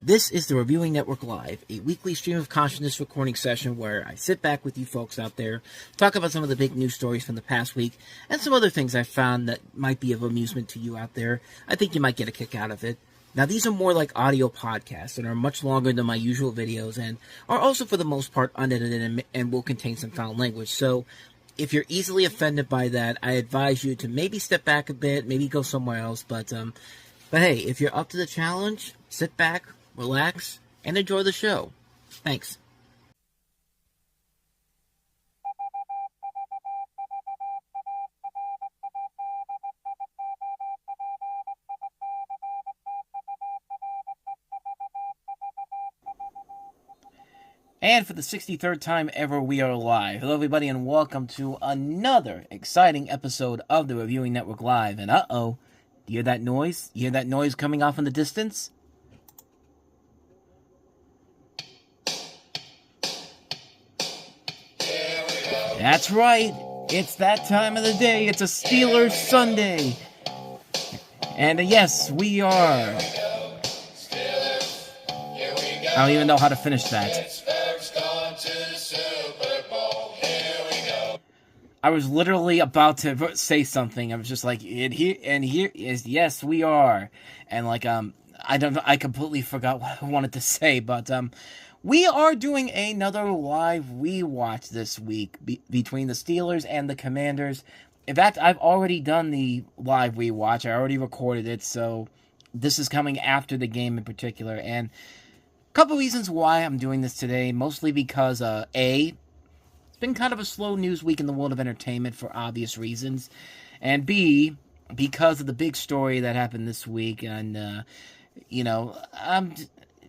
This is the Reviewing Network Live, a weekly stream of consciousness recording session where I sit back with you folks out there, talk about some of the big news stories from the past week, and some other things I found that might be of amusement to you out there. I think you might get a kick out of it. Now, these are more like audio podcasts and are much longer than my usual videos and are also, for the most part, unedited and will contain some foul language. So, if you're easily offended by that, I advise you to maybe step back a bit, maybe go somewhere else. But hey, if you're up to the challenge, sit back, relax, and enjoy the show. Thanks. And for the 63rd time ever, we are live. Hello, everybody, and welcome to another exciting episode of the Reviewing Network Live. And do you hear that noise? You hear that noise coming off in the distance? That's right. It's that time of the day. It's a Steelers Sunday. And yes, we are. I don't even know how to finish that. I was literally about to say something. I was just like, here is, yes, we are. And like, I completely forgot what I wanted to say, but, we are doing another live rewatch this week between the Steelers and the Commanders. In fact, I've already done the live rewatch. I already recorded it, so this is coming after the game in particular. And a couple reasons why I'm doing this today, mostly because, A, it's been kind of a slow news week in the world of entertainment for obvious reasons. And B, because of the big story that happened this week. And, I'm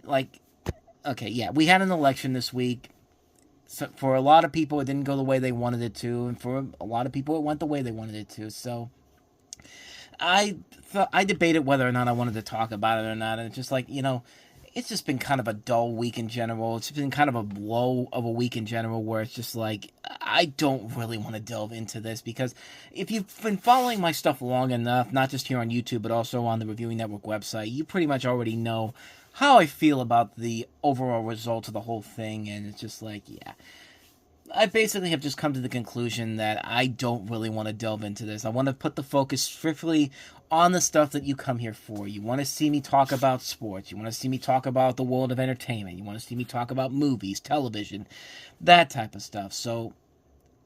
like, okay, yeah, we had an election this week. So for a lot of people, it didn't go the way they wanted it to, and for a lot of people, it went the way they wanted it to. So I debated whether or not I wanted to talk about it or not, and it's just like, it's just been kind of a dull week in general. It's been kind of a blow of a week in general where it's just like, I don't really want to delve into this, because if you've been following my stuff long enough, not just here on YouTube, but also on the Reviewing Network website, you pretty much already know how I feel about the overall result of the whole thing. And it's just like, yeah, I basically have just come to the conclusion that I don't really want to delve into this. I want to put the focus strictly on the stuff that you come here for. You want to see me talk about sports. You want to see me talk about the world of entertainment. You want to see me talk about movies, television, that type of stuff. So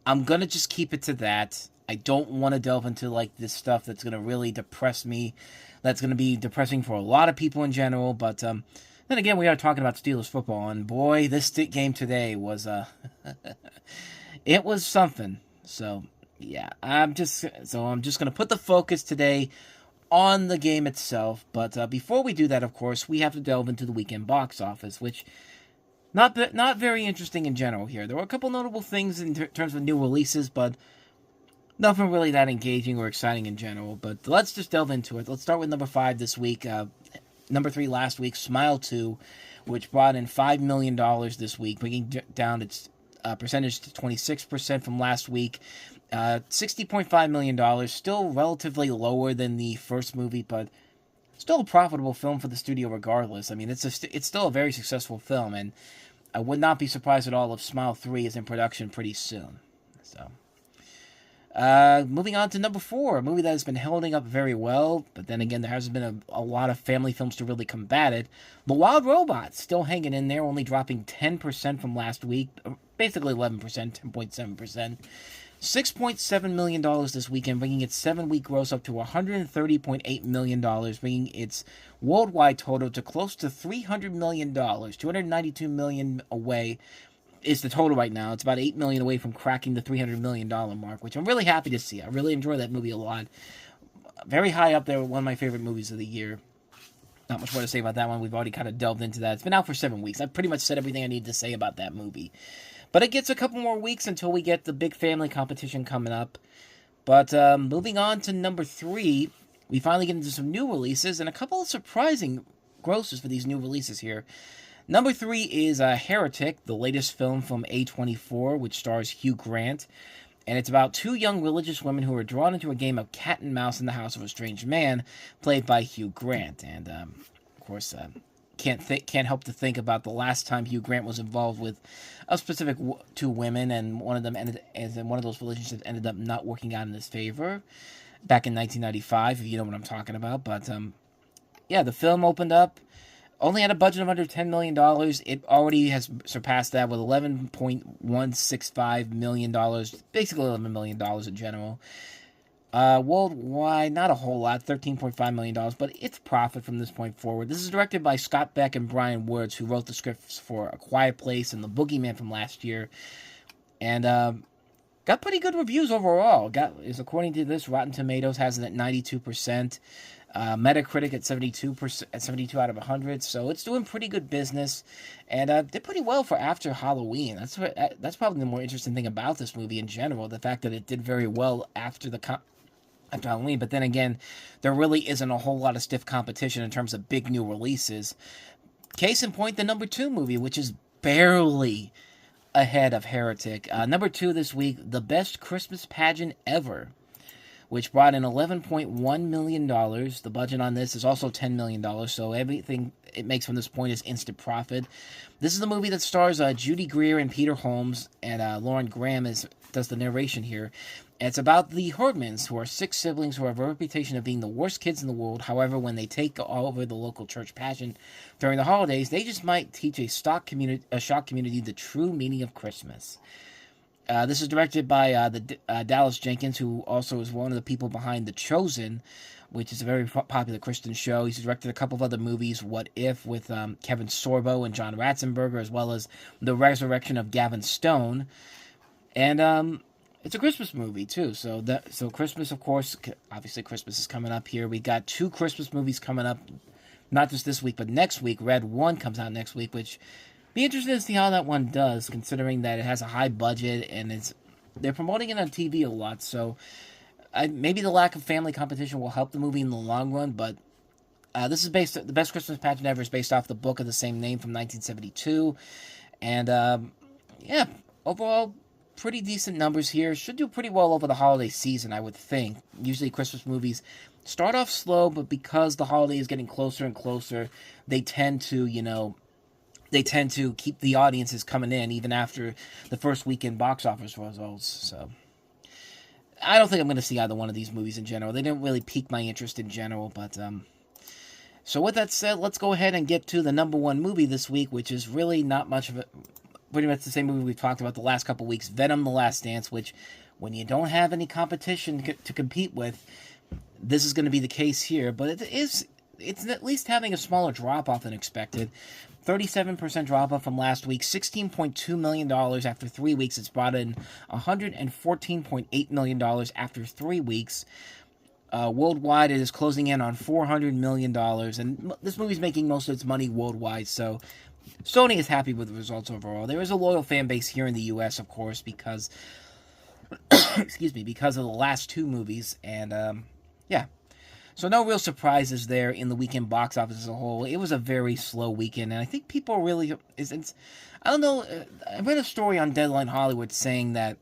I'm going to just keep it to that. I don't want to delve into like this stuff that's going to really depress me. That's going to be depressing for a lot of people in general. But then again, we are talking about Steelers football. And boy, this game today was it was something. So yeah, I'm just going to put the focus today on the game itself. But before we do that, of course, we have to delve into the weekend box office, which not very interesting in general here. There were a couple notable things in terms of new releases, but nothing really that engaging or exciting in general. But let's just delve into it. Let's start with number 5 this week. Number 3 last week, Smile 2, which brought in $5 million this week, bringing down its percentage to 26% from last week. $60.5 million, still relatively lower than the first movie, but still a profitable film for the studio regardless. I mean, it's still a very successful film, and I would not be surprised at all if Smile 3 is in production pretty soon. So, moving on to number 4, a movie that has been holding up very well, but then again, there hasn't been a lot of family films to really combat it. The Wild Robot, still hanging in there, only dropping 10% from last week, basically 11%, 10.7%. $6.7 million this weekend, bringing its 7-week gross up to $130.8 million, bringing its worldwide total to close to $300 million, $292 million away is the total right now. It's about $8 million away from cracking the $300 million mark, which I'm really happy to see. I really enjoy that movie a lot. Very high up there with one of my favorite movies of the year. Not much more to say about that one. We've already kind of delved into that. It's been out for 7 weeks. I've pretty much said everything I need to say about that movie. But it gets a couple more weeks until we get the big family competition coming up. But moving on to number 3, we finally get into some new releases and a couple of surprising grosses for these new releases here. Number 3 is Heretic, the latest film from A24, which stars Hugh Grant. And it's about 2 young religious women who are drawn into a game of cat and mouse in the house of a strange man, played by Hugh Grant. And, of course, can't help to think about the last time Hugh Grant was involved with a specific two women, and one of them one of those relationships ended up not working out in his favor back in 1995. If you know what I'm talking about, but yeah, the film opened up. Only had a budget of under $10 million. It already has surpassed that with $11.165 million, basically $11 million in general. Worldwide, not a whole lot, $13.5 million, but it's profit from this point forward. This is directed by Scott Beck and Brian Woods, who wrote the scripts for A Quiet Place and The Boogeyman from last year. And got pretty good reviews overall. According to this, Rotten Tomatoes has it at 92%. Metacritic at 72%, at 72 out of 100, so it's doing pretty good business, and did pretty well for after Halloween. That's probably the more interesting thing about this movie in general, the fact that it did very well after Halloween. But then again, there really isn't a whole lot of stiff competition in terms of big new releases. Case in point, the number 2 movie, which is barely ahead of Heretic. Number 2 this week, The Best Christmas Pageant Ever, which brought in $11.1 million. The budget on this is also $10 million, so everything it makes from this point is instant profit. This is the movie that stars Judy Greer and Peter Holmes, and Lauren Graham does the narration here. And it's about the Herdmans, who are 6 siblings who have a reputation of being the worst kids in the world. However, when they take over the local church pageant during the holidays, they just might teach a shock community the true meaning of Christmas. This is directed by Dallas Jenkins, who also is one of the people behind The Chosen, which is a very popular Christian show. He's directed a couple of other movies, What If, with Kevin Sorbo and John Ratzenberger, as well as The Resurrection of Gavin Stone. And it's a Christmas movie, too. So Christmas, of course, obviously Christmas is coming up here. We got 2 Christmas movies coming up, not just this week, but next week. Red 1 comes out next week, which... be interested to see how that one does, considering that it has a high budget and they're promoting it on TV a lot. So maybe the lack of family competition will help the movie in the long run. But The Best Christmas Pageant Ever is based off the book of the same name from 1972, and yeah, overall pretty decent numbers here. Should do pretty well over the holiday season, I would think. Usually Christmas movies start off slow, but because the holiday is getting closer and closer, they tend to keep the audiences coming in even after the first weekend box office results. So I don't think I'm going to see either one of these movies in general. They didn't really pique my interest in general. But so with that said, let's go ahead and get to the number 1 movie this week, which is really not much of it. Pretty much the same movie we've talked about the last couple weeks, Venom: The Last Dance, which when you don't have any competition to compete with, this is going to be the case here. But it's at least having a smaller drop-off than expected. 37% drop-off from last week, $16.2 million after 3 weeks. It's brought in $114.8 million after 3 weeks. Worldwide, it is closing in on $400 million, and this movie's making most of its money worldwide, so Sony is happy with the results overall. There is a loyal fan base here in the U.S., of course, because because of the last 2 movies, and yeah. So no real surprises there in the weekend box office as a whole. It was a very slow weekend, and I think people really... I don't know, I read a story on Deadline Hollywood saying that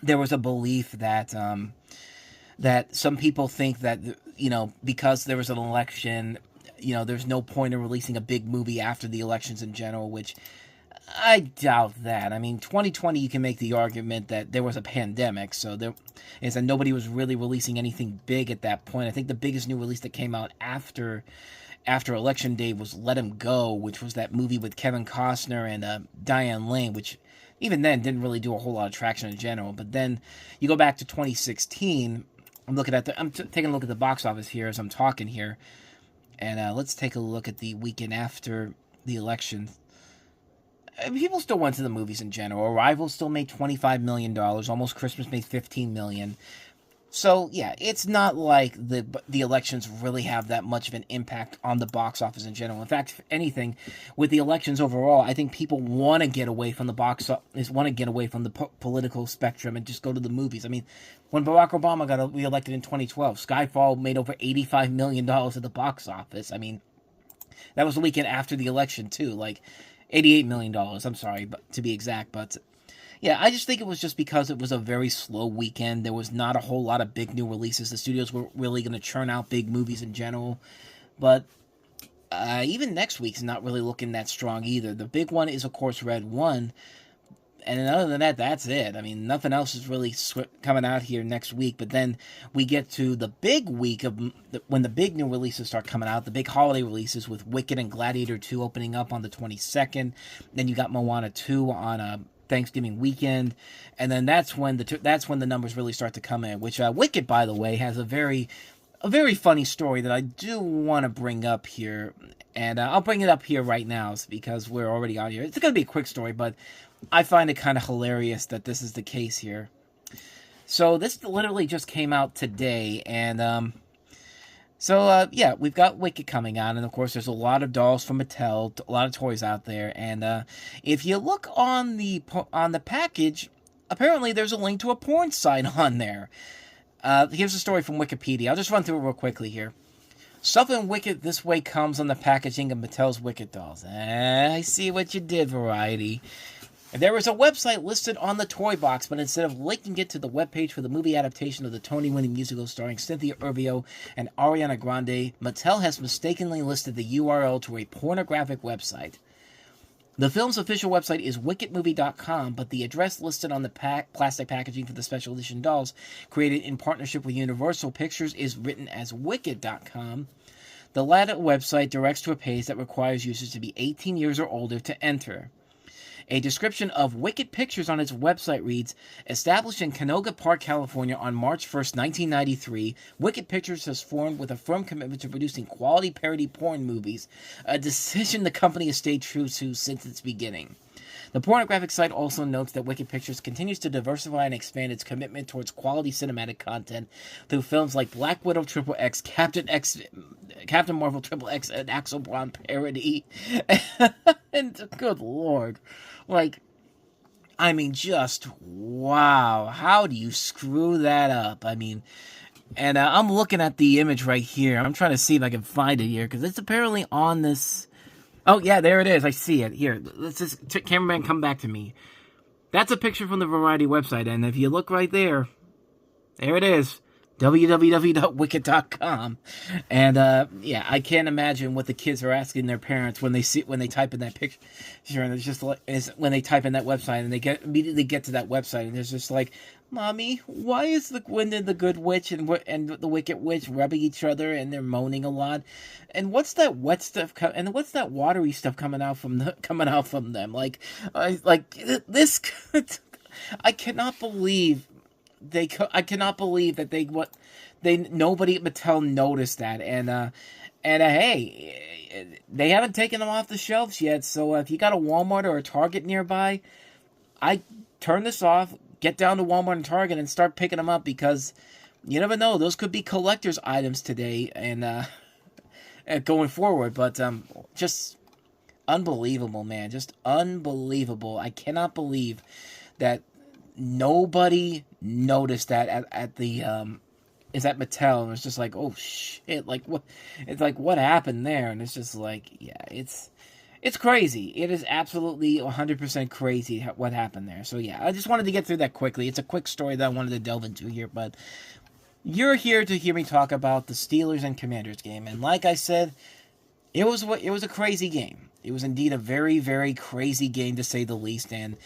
there was a belief that that some people think that, because there was an election, there's no point in releasing a big movie after the elections in general, which... I doubt that. I mean, 2020, you can make the argument that there was a pandemic, so nobody was really releasing anything big at that point. I think the biggest new release that came out after Election Day was Let 'Em Go, which was that movie with Kevin Costner and Diane Lane, which even then didn't really do a whole lot of traction in general. But then you go back to 2016. I'm taking a look at the box office here as I'm talking here, and let's take a look at the weekend after the election. People still went to the movies in general. Arrival still made $25 million. Almost Christmas made $15 million. So, yeah, it's not like the elections really have that much of an impact on the box office in general. In fact, if anything, with the elections overall, I think people want to get away from the box office, want to get away from the political spectrum and just go to the movies. I mean, when Barack Obama got reelected in 2012, Skyfall made over $85 million at the box office. I mean, that was the weekend after the election, too. Like... $88 million, I'm sorry, but to be exact, but yeah, I just think it was just because it was a very slow weekend. There was not a whole lot of big new releases. The studios were really going to churn out big movies in general, but Even next week's not really looking that strong either. The big one is, of course, Red 1. And then other than that, that's it. I mean, nothing else is really coming out here next week. But then we get to the big week of when the big new releases start coming out. The big holiday releases with Wicked and Gladiator 2 opening up on the 22nd. Then you got Moana 2 on Thanksgiving weekend, and then that's when the numbers really start to come in. Which Wicked, by the way, has a very funny story that I do want to bring up here, and I'll bring it up here right now because we're already on here. It's going to be a quick story, but I find it kind of hilarious that this is the case here. So this literally just came out today, and yeah, we've got Wicked coming on, and of course there's a lot of dolls from Mattel, a lot of toys out there, and if you look on the package, apparently there's a link to a porn site on there. Here's a story from Wikipedia. I'll just run through it real quickly here. Something wicked this way comes on the packaging of Mattel's Wicked dolls. I see what you did, Variety. There was a website listed on the toy box, but instead of linking it to the webpage for the movie adaptation of the Tony-winning musical starring Cynthia Erivo and Ariana Grande, Mattel has mistakenly listed the URL to a pornographic website. The film's official website is wickedmovie.com, but the address listed on the plastic packaging for the special edition dolls, created in partnership with Universal Pictures, is written as wicked.com. The latter website directs to a page that requires users to be 18 years or older to enter. A description of Wicked Pictures on its website reads, established in Canoga Park, California on March 1st, 1993, Wicked Pictures has formed with a firm commitment to producing quality parody porn movies, a decision the company has stayed true to since its beginning. The pornographic site also notes that Wicked Pictures continues to diversify and expand its commitment towards quality cinematic content through films like Black Widow XXX, Captain Marvel XXX, and Axel Braun parody. And good lord. Like, I mean, just wow. How do you screw that up? I mean, and I'm looking at the image right here. I'm trying to see if I can find it here, because it's apparently on this. Oh, yeah, there it is. I see it. Here, let's just, cameraman, come back to me. That's a picture from the Variety website, and if you look right there, there it is. www.wicked.com. And yeah, I can't imagine what the kids are asking their parents when they type in that picture, and it's just like when they type in that website and they immediately get to that website and it's just like, Mommy, why is the Gwen and the Good Witch and the Wicked Witch rubbing each other and they're moaning a lot? And what's that wet stuff and what's that watery stuff coming out from them? Like this. I cannot believe that nobody at Mattel noticed that, and hey, they haven't taken them off the shelves yet. So if you got a Walmart or a Target nearby, I turn this off, get down to Walmart and Target, and start picking them up, because you never know, those could be collector's items today and going forward. But just unbelievable, man, just unbelievable. I cannot believe that nobody noticed that at the is at Mattel, and it's just like, oh shit, like what? It's like, what happened there? And it's just like, yeah, it's crazy. It is absolutely 100% crazy what happened there. So yeah, I just wanted to get through that quickly. It's a quick story that I wanted to delve into here, but you're here to hear me talk about the Steelers and Commanders game, and like I said, it was a crazy game. It was indeed a very, very crazy game, to say the least, and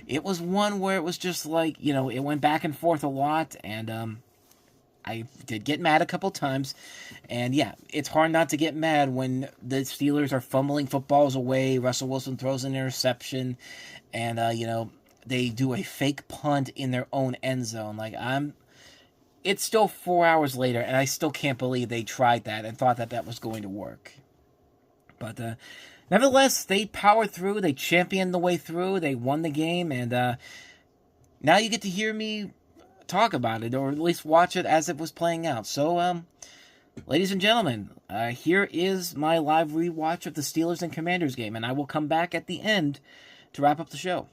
it was one where it was just like, you know, it went back and forth a lot, and I did get mad a couple times, and yeah, it's hard not to get mad when the Steelers are fumbling footballs away, Russell Wilson throws an interception, and, you know, they do a fake punt in their own end zone. Like, it's still 4 hours later, and I still can't believe they tried that and thought that was going to work. But, nevertheless, they powered through, they championed the way through, they won the game, and now you get to hear me talk about it, or at least watch it as it was playing out. So, ladies and gentlemen, here is my live rewatch of the Steelers and Commanders game, and I will come back at the end to wrap up the show.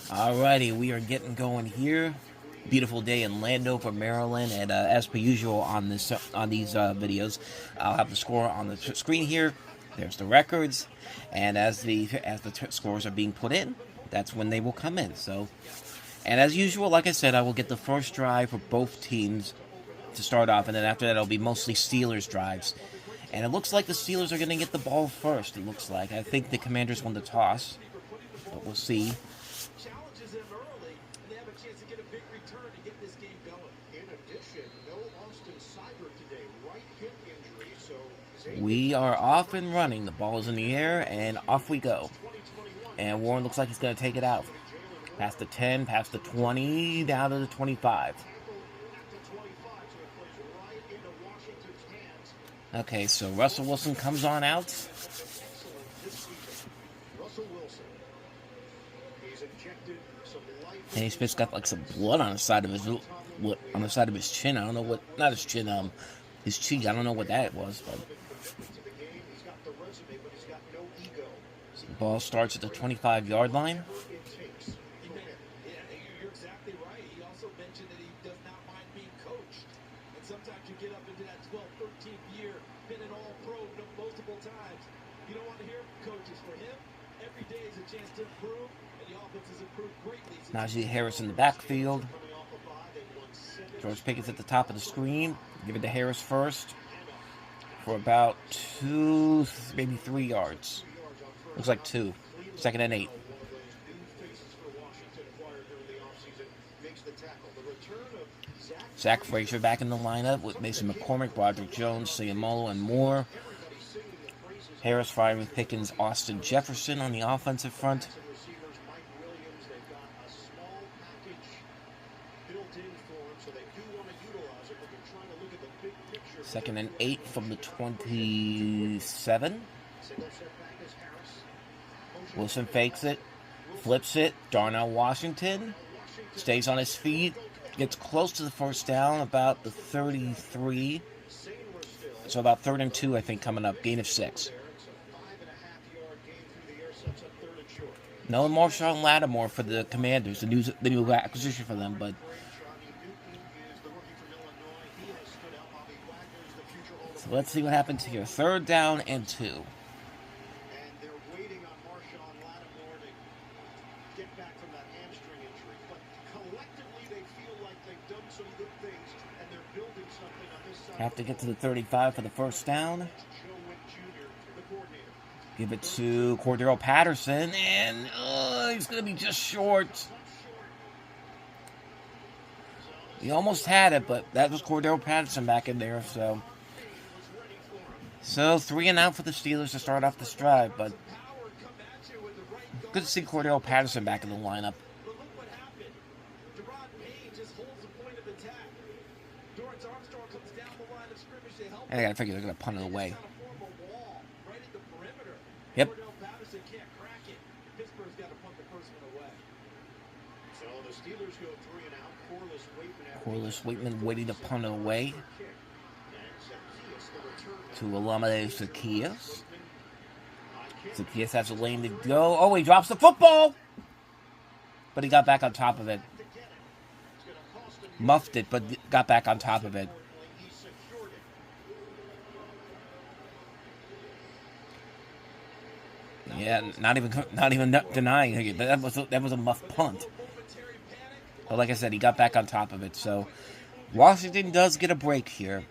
Alrighty, we are getting going here. Beautiful day in Landover, Maryland, and as per usual on these videos, I'll have the score on the screen here. There's the records, and as the scores are being put in, that's when they will come in. So, and as usual, like I said, I will get the first drive for both teams to start off, and then after that, it'll be mostly Steelers drives. And it looks like the Steelers are going to get the ball first, it looks like. I think the Commanders won the toss, but we'll see. We are off and running. The ball is in the air, and off we go. And Warren looks like he's going to take it out. Past the 10, past the 20, down to the 25. Okay, so Russell Wilson comes on out. And he's just got like some blood on the side of his chin. I don't know what, not his chin, his cheek. I don't know what that was, but the ball starts at the 25-yard line. Najee Harris in the backfield. George Pickett's at the top of the screen. Give it to Harris first for about 2, maybe 3 yards. Looks like 2. 2nd and 8. Zach Frazier back in the lineup with Mason McCormick, Broderick Jones, Sayamolo, and more. Harris firing with Pickens, Austin Jefferson on the offensive front. 2nd and 8 from the 27. Wilson fakes it, flips it. Darnell Washington stays on his feet, gets close to the first down, about the 33. So about 3rd and 2, I think, coming up. Gain of 6. No Marshawn Lattimore for the Commanders, the new acquisition for them, but so let's see what happens here. 3rd down and 2. And they're waiting on Marshawn Lattimore to get back from that hamstring injury. But collectively, they feel like they've done some good things, and they're building something on this side. Have to get to the 35 for the first down. Give it to Cordero Patterson, and he's going to be just short. He almost had it, but that was Cordero Patterson back in there, so 3 and out for the Steelers to start off this drive, but good to see Cordero Patterson back in the lineup. I gotta figure they're gonna punt it away. Yep. Corliss Waitman waiting to punt it away to Olamide Zaccheaus. Zaccheaus has a lane to go. Oh, he drops the football! But he got back on top of it. Muffed it, but got back on top of it. Yeah, not even denying it, but that was a muff punt. But like I said, he got back on top of it. So Washington does get a break here.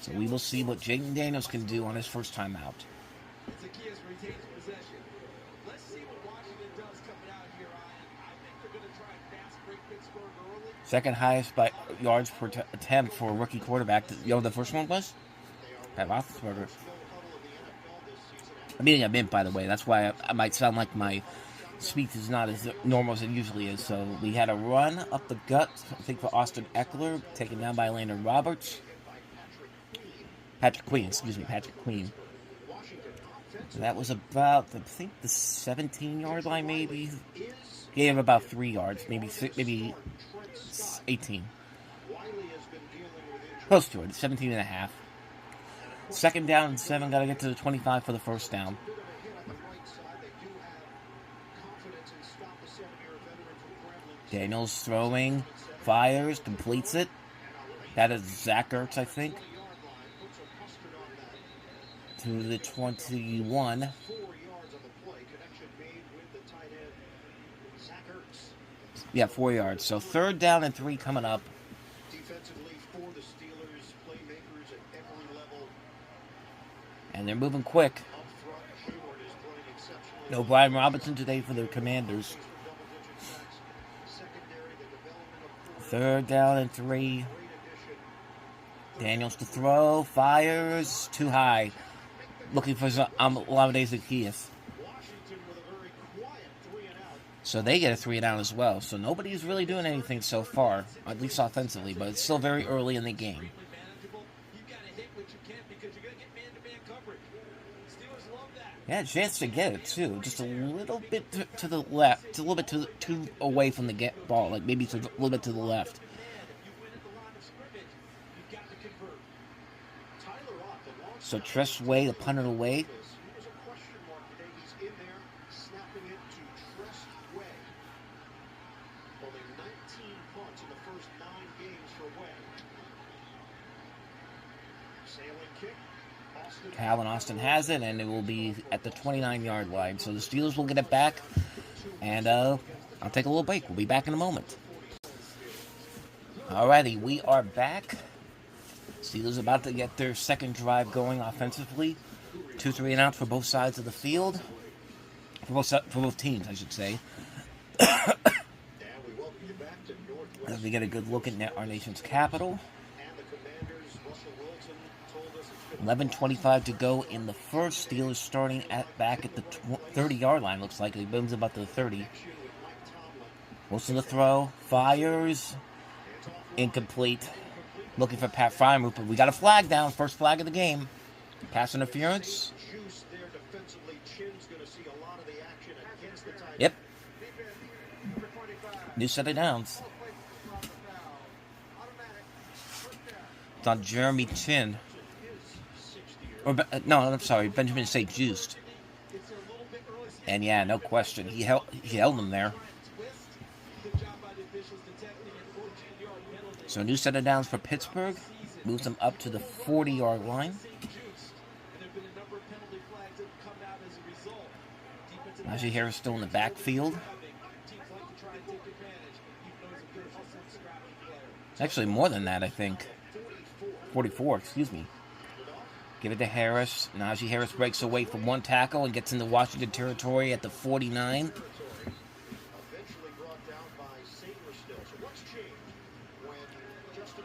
So we will see what Jaden Daniels can do on his first time out. Second highest by yards per attempt for a rookie quarterback. The first one was Pat Roethlisberger. I'm eating a mint, by the way. That's why I might sound like my speech is not as normal as it usually is. So we had a run up the gut, I think, for Austin Eckler, taken down by Landon Roberts. Patrick Queen. So that was about, I think, the 17-yard line, maybe. Gave him about 3 yards, maybe 18. Close to it, 17 and a half. 2nd down and 7, got to get to the 25 for the first down. Daniels throwing, fires, completes it. That is Zach Ertz, I think. To the 21. Yeah, 4 yards. So 3rd down and 3 coming up. Defensively for the Steelers, playmakers at every level. And they're moving quick. No Brian Robinson today for the Commanders. 3rd down and 3. Daniels to throw. Fires. Too high. Looking for Olamide Zaccheaus. So they get a 3 and out as well. So nobody's really doing anything so far, at least offensively, but it's still very early in the game. Yeah, a chance to get it too. Just a little bit to the left. It's a little bit too away from the ball, like maybe a little bit to the left. So Tress Way, the punter away. Calvin Austin has it, and it will be at the 29-yard line. So the Steelers will get it back, and I'll take a little break. We'll be back in a moment. Alrighty, we are back. Steelers about to get their second drive going offensively. 2 3 and out for both sides of the field. For both teams, I should say. As we get a good look at our nation's capital. 11:25 to go in the first. Steelers starting back at the 30-yard line, looks like. He booms about to the 30. Wilson to throw. Fires. Incomplete. Looking for Pat Freiermuth, but we got a flag down. First flag of the game. Pass interference. Yep. New set of downs. It's on Jeremy Chin. No, I'm sorry, Benjamin St. Just. And yeah, no question, he held him there. So new set of downs for Pittsburgh. Moves them up to the 40-yard line. Najee Harris still in the backfield. Actually, more than that, I think. 44, excuse me. Give it to Harris. Najee Harris breaks away from one tackle and gets into Washington territory at the 49.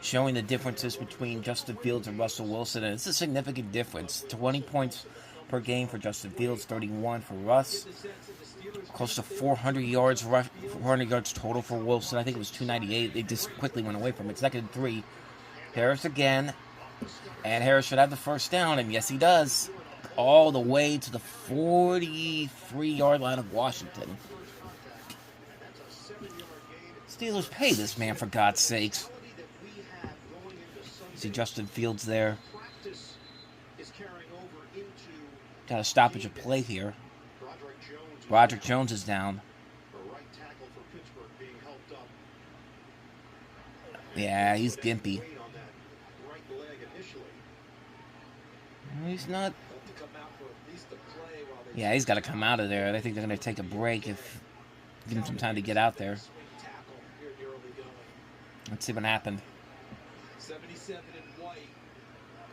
Showing the differences between Justin Fields and Russell Wilson, and it's a significant difference. 20 points per game for Justin Fields, 31 for Russ. Close to 400 yards total for Wilson. I think it was 298. They just quickly went away from it. 2nd and 3. Harris again. And Harris should have the first down, and yes, he does. All the way to the 43-yard line of Washington. Steelers, pay this man, for God's sakes. See Justin Fields there. Got a stoppage of play here. Broderick Jones is down. Yeah, he's gimpy. He's not. Yeah, he's got to come out of there. I think they're going to take a break if give him some time to get out there. Let's see what happened. 77 in white.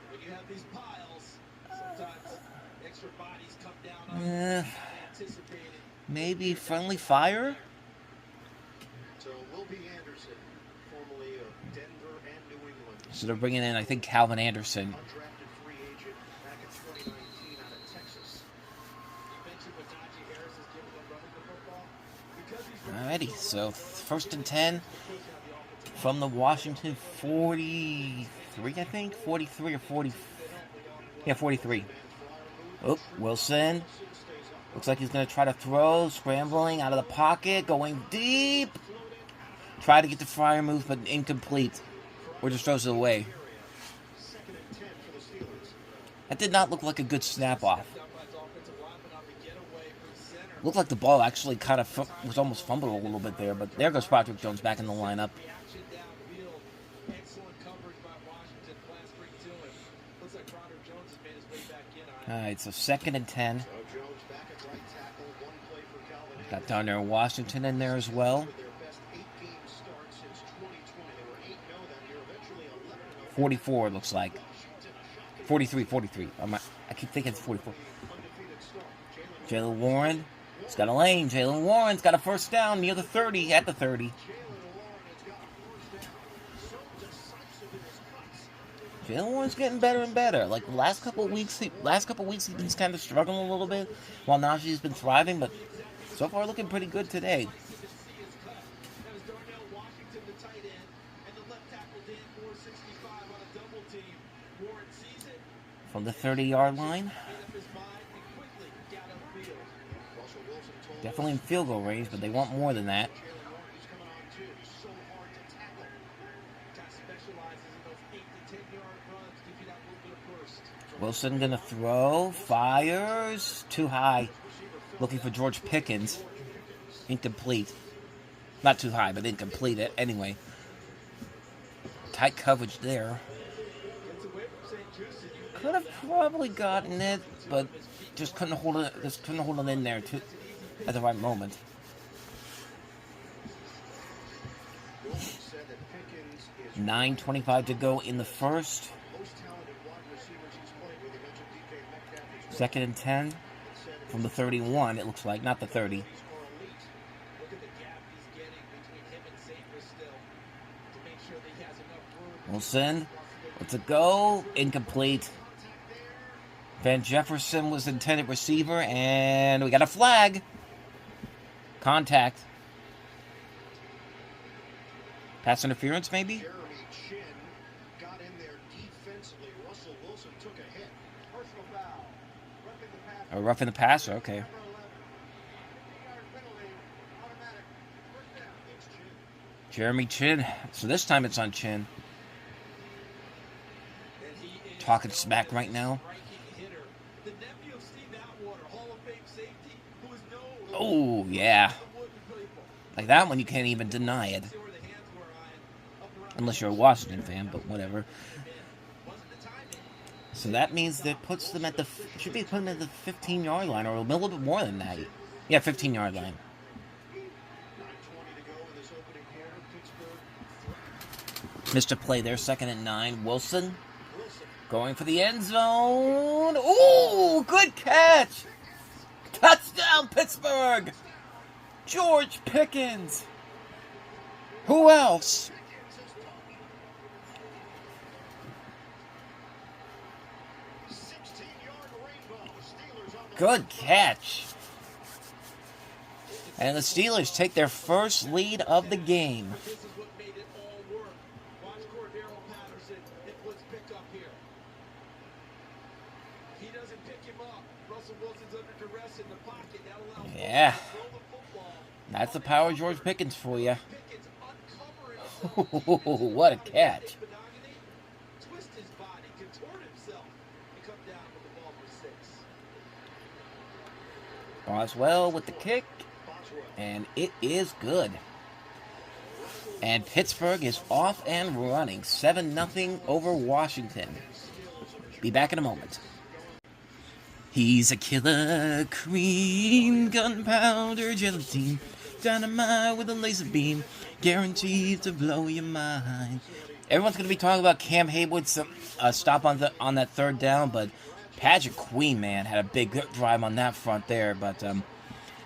When you have these piles, sometimes extra bodies come down on anticipated. Maybe friendly fire? So will be Anderson, formerly of Denver and New England. So they're bringing in, I think, Calvin Anderson. Alrighty, so 1st and 10 from the Washington 43, I think? 43 or 40. Yeah, 43. Oh, Wilson. Looks like he's going to try to throw. Scrambling out of the pocket. Going deep. Try to get the Freiermuth, but incomplete. Or just throws it away. That did not look like a good snap-off. Looked like the ball actually kind of was almost fumbled a little bit there, but there goes Broderick Jones back in the lineup. Alright, so 2nd and 10. Got Darnell Washington in there as well. 44, it looks like. 43. I keep thinking it's 44. Jalen Warren. He's got a lane. Jalen Warren's got a first down near the 30, at the 30. Jalen Warren's getting better and better. Like the last couple of weeks, he's been kind of struggling a little bit, while Najee's been thriving. But so far, looking pretty good today. From the 30-yard line. Definitely in field goal range, but they want more than that. Wilson gonna throw, fires, too high. Looking for George Pickens. Incomplete. Not too high, but incomplete anyway. Tight coverage there. Could have probably gotten it, but just couldn't hold it. Just couldn't hold it in there at the right moment. $9:25 to go in the first. 2nd and 10 from the 31. It looks like, not the 30. Wilson, let's it go. Incomplete. Van Jefferson was the intended receiver, and we got a flag. Contact. Pass interference, maybe? Oh, roughing the passer, okay. Jeremy Chin. So this time it's on Chin. Talking smack right now. Oh, yeah. Like that one, you can't even deny it. Unless you're a Washington fan, but whatever. So that means that puts them at the... Should be putting them at the 15-yard line, or a little bit more than that. Yeah, 15-yard line. Missed a play there, 2nd and 9. Wilson going for the end zone. Ooh, good catch. Touchdown, Pittsburgh. George Pickens. Who else? Good catch. And the Steelers take their first lead of the game. Yeah. That's the power of George Pickens for you. What a catch. Boswell with the kick, and it is good. And Pittsburgh is off and running, 7-0 over Washington. Be back in a moment. He's a killer queen, gunpowder gelatine, dynamite with a laser beam, guaranteed to blow your mind. Everyone's going to be talking about Cam Haywood's stop on that 3rd down, but Patrick Queen, man, had a big drive on that front there, but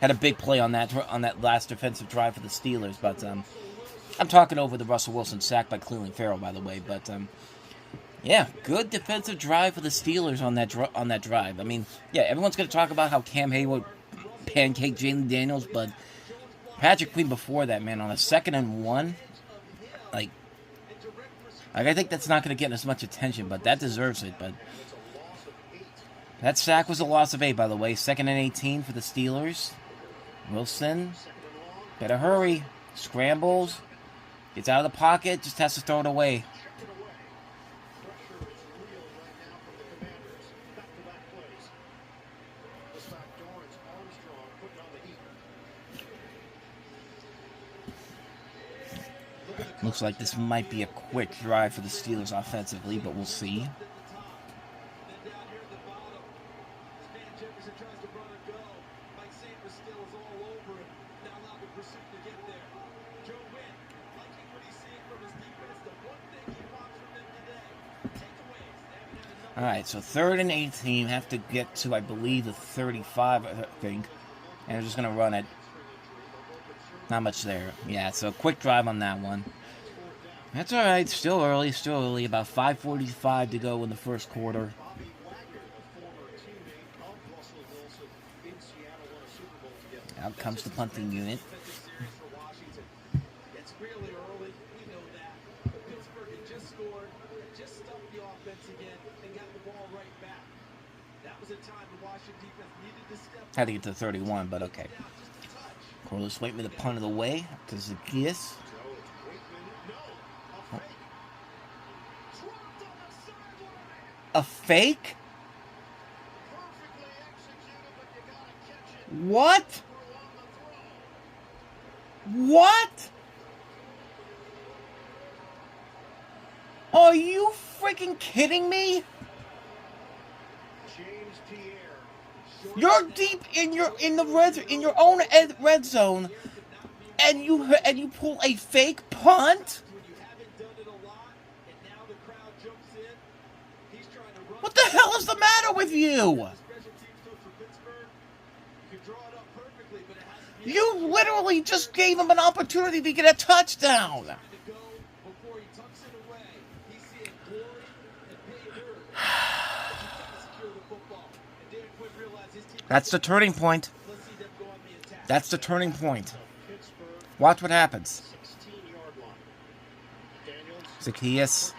had a big play on that last defensive drive for the Steelers. But I'm talking over the Russell Wilson sack by Cleveland Farrell, by the way. But yeah, good defensive drive for the Steelers on that drive. I mean, yeah, everyone's going to talk about how Cam Haywood pancaked Jalen Daniels, but Patrick Queen before that, man, on a 2nd and 1, like I think that's not going to get as much attention, but that deserves it. But that sack was a loss of 8, by the way. 2nd and 18 for the Steelers. Wilson, better hurry. Scrambles. Gets out of the pocket. Just has to throw it away. Looks like this might be a quick drive for the Steelers offensively, but we'll see. All right, so 3rd and 18. Have to get to, I believe, the 35, I think. And we're just going to run it. Not much there. Yeah, so quick drive on that one. That's all right. Still early. About 5:45 to go in the first quarter. Out comes the punting unit. It's really early. We know that. But Pittsburgh had just scored, just stuffed the offense again, and got the ball right back. That was a time the Washington defense needed to step up. Had to get to 31, but okay. Corliss Waitman the punt of the way to Zacchaeus. Oh. A fake? What? What? Are you freaking kidding me? You're deep in your own red zone, and you pull a fake punt. What the hell is the matter with you? You literally just gave him an opportunity to get a touchdown. That's the turning point. That's the turning point. Watch what happens. Zacchaeus.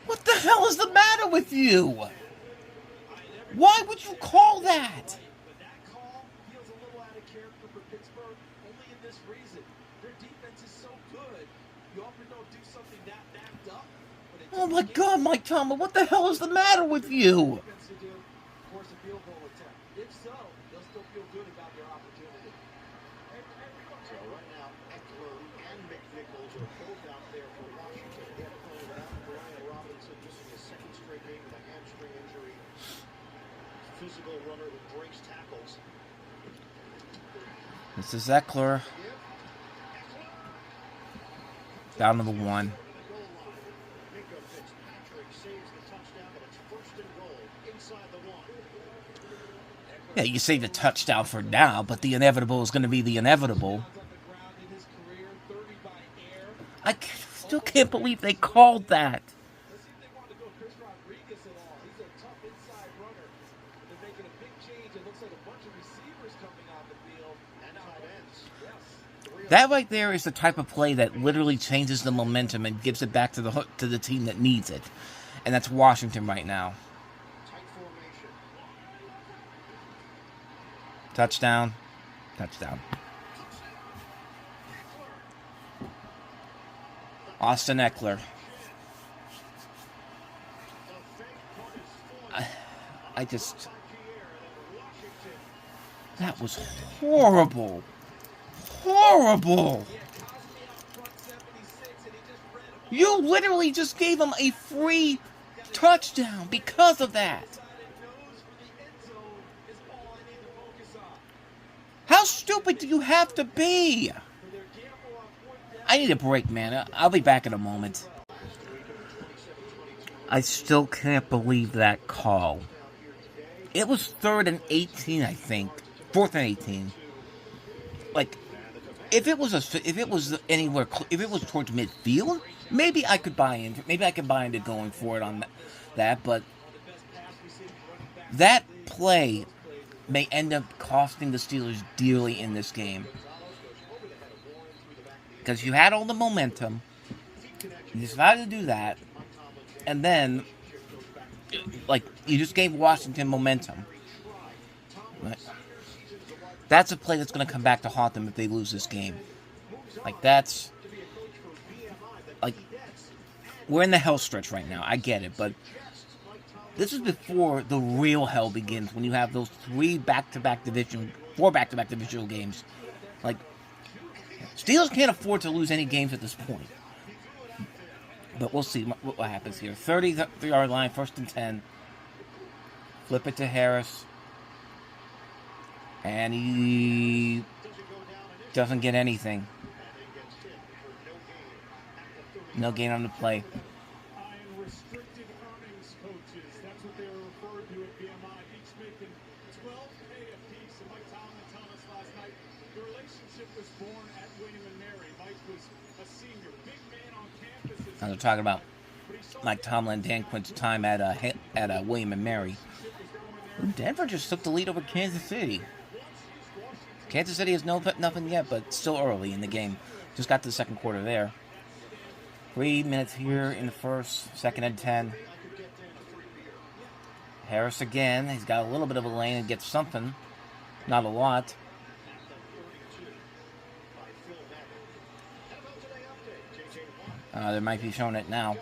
What the hell is the matter with you? Why would you call that? That call feels a little out of character for Pittsburgh, only in this reason. Their defense is so good, you often don't do something that backed up. Oh my God, Mike Tomlin, what the hell is the matter with you? Force a field goal attempt. If so, they'll still feel good about their opportunity. So right now, Eckler and McNichols are both out there for Washington. They had to play without Brian Robinson missing his second straight game with a hamstring injury. Physical runner that breaks tackles. This is Eckler. Down to the 1. Yeah, you say the touchdown for now, but the inevitable is going to be the inevitable. I still can't believe they called that. That right there is the type of play that literally changes the momentum and gives it back to the team that needs it. And that's Washington right now. Touchdown. Touchdown. Austin Eckler. I just... That was horrible. Horrible. You literally just gave him a free touchdown because of that. How stupid do you have to be? I need a break, man. I'll be back in a moment. I still can't believe that call. It was 3rd and 18, I think. 4th and 18. Like, if it was anywhere, if it was towards midfield, maybe I could buy in. Maybe I could buy into going for it on that. But that play may end up costing the Steelers dearly in this game. Because you had all the momentum, you decided to do that, and then, like, you just gave Washington momentum. Right? That's a play that's going to come back to haunt them if they lose this game. Like, that's... Like, we're in the hell stretch right now. I get it, but this is before the real hell begins, when you have those 4 back-to-back divisional games. Like, Steelers can't afford to lose any games at this point. But we'll see what happens here. 33-yard line, 1st and 10. Flip it to Harris. And he doesn't get anything. No gain on the play. And restricted earnings coaches. That's what they were referred to at BMI. Each making $12K a piece. And Mike Tomlin telling us last night the relationship was born at William and Mary. Mike was a senior, big man on campus. Now they're talking about Mike Tomlin and Dan Quinn's time at William and Mary. Ooh, Denver just took the lead over Kansas City. Kansas City has nothing yet, but still early in the game. Just got to the second quarter there. 3 minutes here in the first, second and 10. Harris again. He's got a little bit of a lane and gets something. Not a lot. They might be showing it now.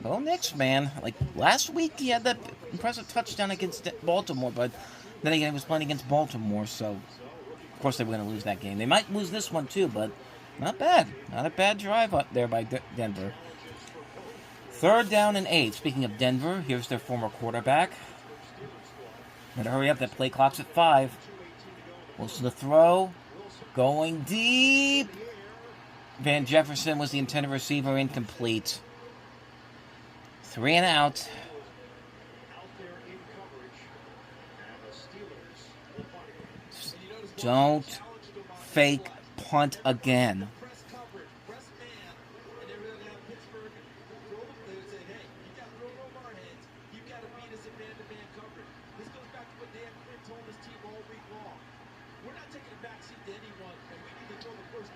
Well, Knicks, man. Like, last week he had that impressive touchdown against Baltimore, but then again he was playing against Baltimore, so of course they were going to lose that game. They might lose this one too, but not bad. Not a bad drive up there by Denver. 3rd down and 8. Speaking of Denver, here's their former quarterback. Better hurry up, that play clock's at 5. Wilson to throw. Going deep. Van Jefferson was the intended receiver, incomplete. 3 and out. Don't fake punt again.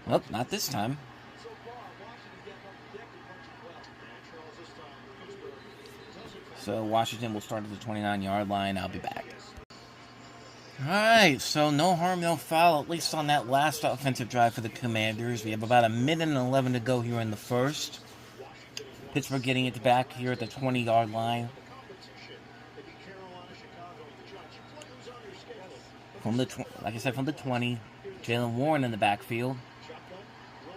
Well, not this time. So Washington will start at the 29-yard line. I'll be back. Alright, so no harm, no foul, at least on that last offensive drive for the Commanders. We have about 1:11 to go here in the first. Pittsburgh getting it back here at the 20-yard line. From the like I said, from the 20, Jalen Warren in the backfield.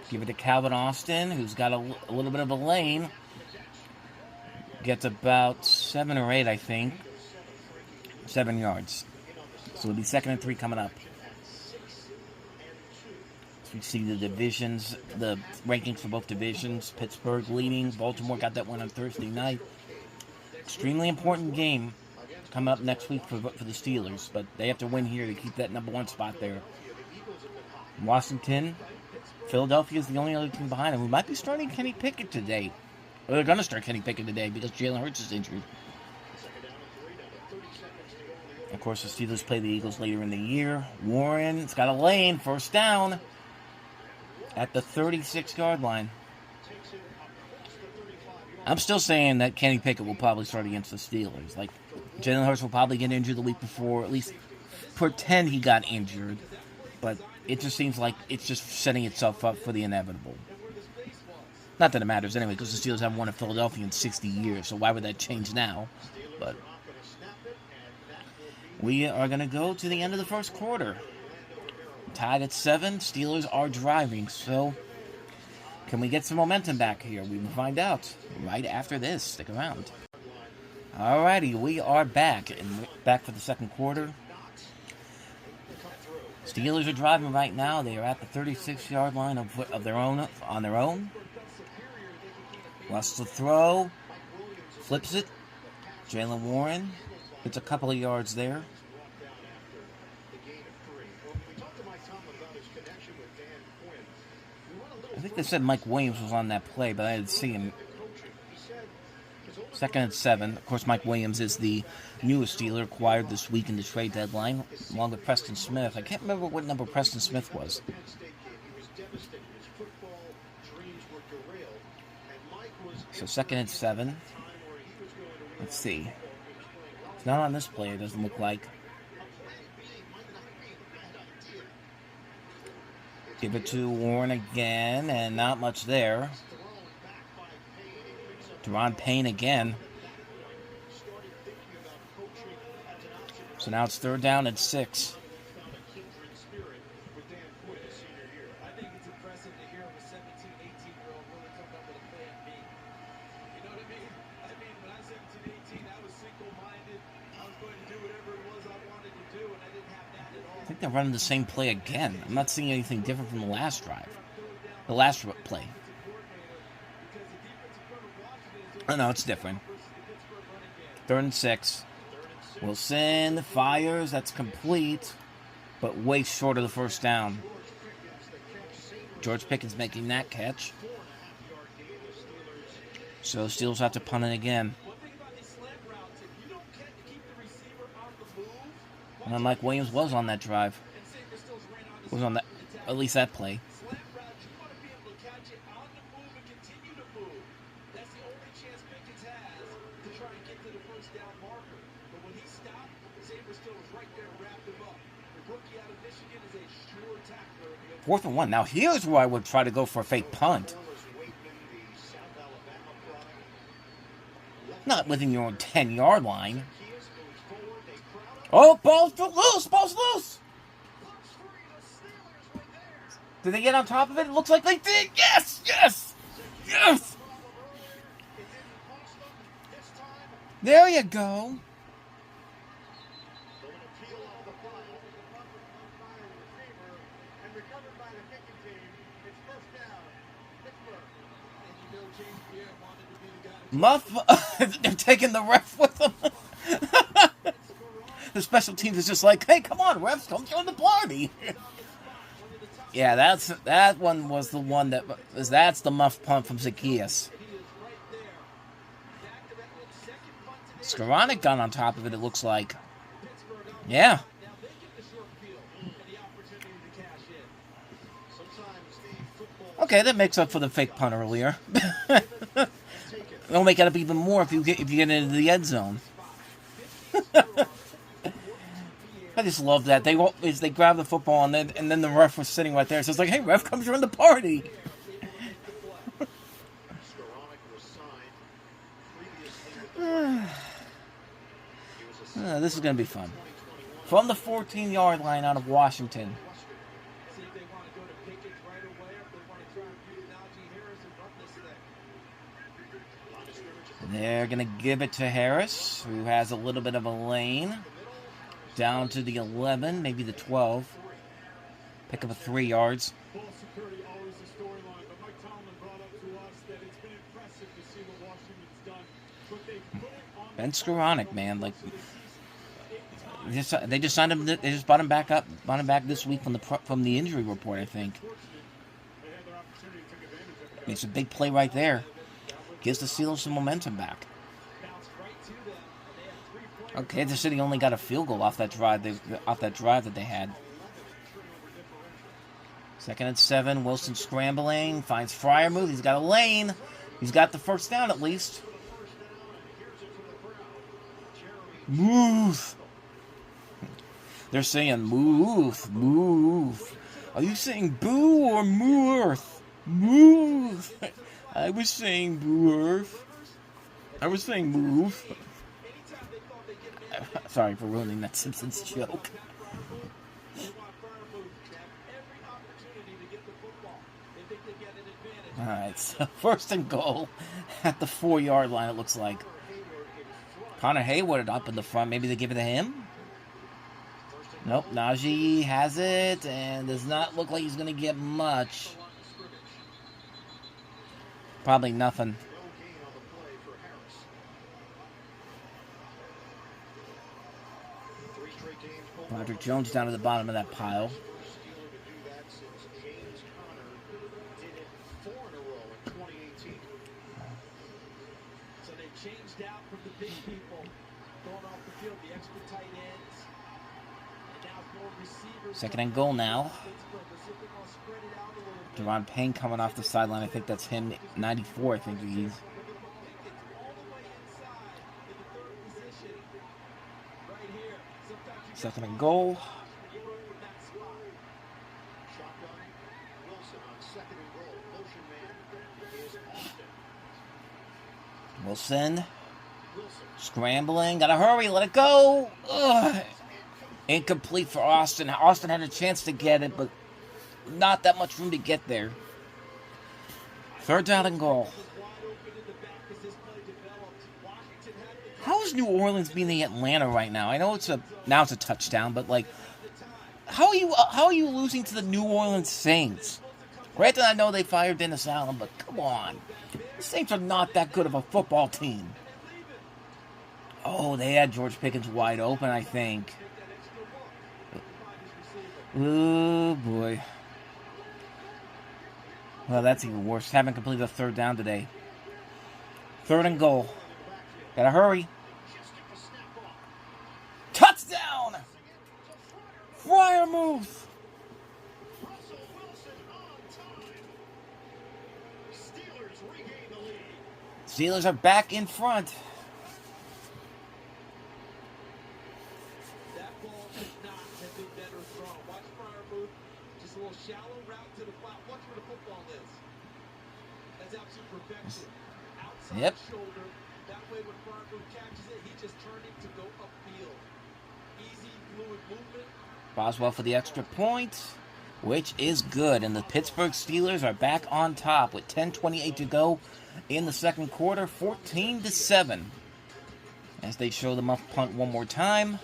Give it to Calvin Austin, who's got a little bit of a lane. Gets about 7 or 8, I think. 7 yards. So it'll be 2nd and 3 coming up. So you see the divisions, the rankings for both divisions. Pittsburgh leading. Baltimore got that one on Thursday night. Extremely important game coming up next week for the Steelers. But they have to win here to keep that number 1 spot there. Washington, Philadelphia is the only other team behind them. We might be starting Kenny Pickett today. Or they're going to start Kenny Pickett today because Jalen Hurts is injured. Of course, the Steelers play the Eagles later in the year. Warren's got a lane, 1st down at the 36-yard line. I'm still saying that Kenny Pickett will probably start against the Steelers. Like, Jalen Hurts will probably get injured the week before, at least pretend he got injured. But it just seems like it's just setting itself up for the inevitable. Not that it matters anyway, because the Steelers haven't won in Philadelphia in 60 years, so why would that change now? But we are going to go to the end of the first quarter. Tied at 7, Steelers are driving, so can we get some momentum back here? We will find out right after this. Stick around. Alrighty, we are back, and back for the second quarter. Steelers are driving right now. They are at the 36-yard line of their own, on their own. Wants to throw, flips it. Jalen Warren gets a couple of yards there. I think they said Mike Williams was on that play, but I didn't see him. 2nd and 7. Of course, Mike Williams is the newest Steeler acquired this week in the trade deadline, along with Preston Smith. I can't remember what number Preston Smith was. So 2nd and 7. Let's see. It's not on this play, it doesn't look like. Give it to Warren again, and not much there. Deron Payne again. So now it's 3rd down and 6. they're running the same play again. I'm not seeing anything different from the last drive. The last play. Oh, no, it's different. 3rd and 6. Wilson fires. That's complete. But way short of the first down. George Pickens making that catch. So Steelers have to punt it again. And Mike Williams was on that drive. Was on that, at least that play. Fourth and 1. Now here's where I would try to go for a fake punt. Not within your own 10-yard line. Oh, ball's loose! Ball's loose! Did they get on top of it? It looks like they did! Yes! Yes! Yes! There you go. Muff, they're taking the ref with them. The special teams is just like, hey, come on, refs, come join the party. Yeah, that one was the one that's the muff punt from Zacchaeus. Skoranek got on top of it, it looks like. Yeah. Okay, that makes up for the fake punt earlier. It'll make it up even more if you get into the end zone. I just love that they grab the football and then the ref was sitting right there. So it's like, hey, ref, come join the party. This is gonna be fun. From the 14-yard line out of Washington. They're going to give it to Harris, who has a little bit of a lane. Down to the 11, maybe the 12. Pick up a 3 yards. Ben Skoranek, man, like they just signed him. They just brought him back this week from the injury report, I think. It's a big play right there. Gives the Steelers some momentum back. Okay, Kansas City only got a field goal off that drive. That they had. 2nd and 7. Wilson scrambling, finds Freiermuth. He's got a lane. He's got the first down at least. Move. They're saying move, move. Are you saying boo or mooth? Move. I was saying boo-earth. I was saying move. Sorry for ruining that Simpsons joke. Alright, so 1st and goal at the 4-yard line, it looks like. Connor Hayward up in the front. Maybe they give it to him? Nope, Najee has it and does not look like he's going to get much. Probably nothing. Roderick Jones down to the bottom of that pile. So they changed out from the big people going off the field, the extra tight ends. And now more receivers. 2nd and goal now. Deron Payne coming off the sideline. I think that's him. 94, I think he's. Second and goal. Wilson. Scrambling. Gotta hurry. Let it go. Ugh. Incomplete for Austin. Austin had a chance to get it, but not that much room to get there. 3rd down and goal. How is New Orleans beating Atlanta right now? I know it's a touchdown, but like, how are you losing to the New Orleans Saints? Granted, I know they fired Dennis Allen, but come on. The Saints are not that good of a football team. Oh, they had George Pickens wide open, I think. Oh, boy. Well, that's even worse. Haven't completed a third down today. 3rd and goal. Gotta hurry. Touchdown! Freiermuth! Steelers are back in front. That ball could not have been better thrown. Watch Freiermuth, just a little shallow route to the flat. Watch where the football is. That's absolute perfection. Outside shoulder. That way when Freiermuth catches it, he just turned it to go upfield. Easy, fluid movement. Boswell for the extra point, which is good. And the Pittsburgh Steelers are back on top with 10:28 to go in the second quarter, 14-7. As they show the muff punt one more time.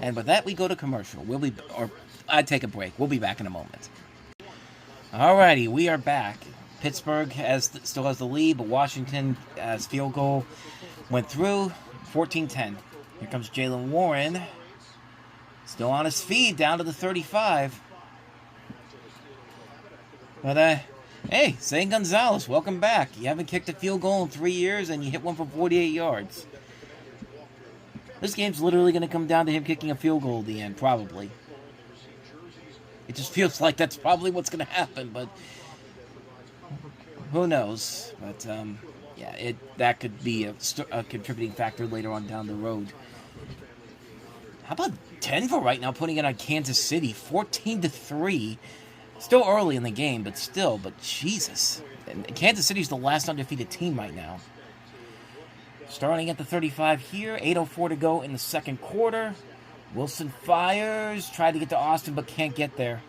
And with that, we go to commercial. I'd take a break. We'll be back in a moment. Alrighty, we are back. Pittsburgh still has the lead, but Washington, as field goal went through, 14-10. Here comes Jaylen Warren. Still on his feet, down to the 35. But, hey, Zane Gonzalez, welcome back. You haven't kicked a field goal in 3 years, and you hit one for 48 yards. This game's literally going to come down to him kicking a field goal at the end, probably. It just feels like that's probably what's going to happen, but who knows? But, yeah, that could be a contributing factor later on down the road. How about Denver right now putting it on Kansas City, 14-3? Still early in the game, but still. But Jesus, and Kansas City's the last undefeated team right now. Starting at the 35 here, 8:04 to go in the second quarter. Wilson fires, tried to get to Austin, but can't get there.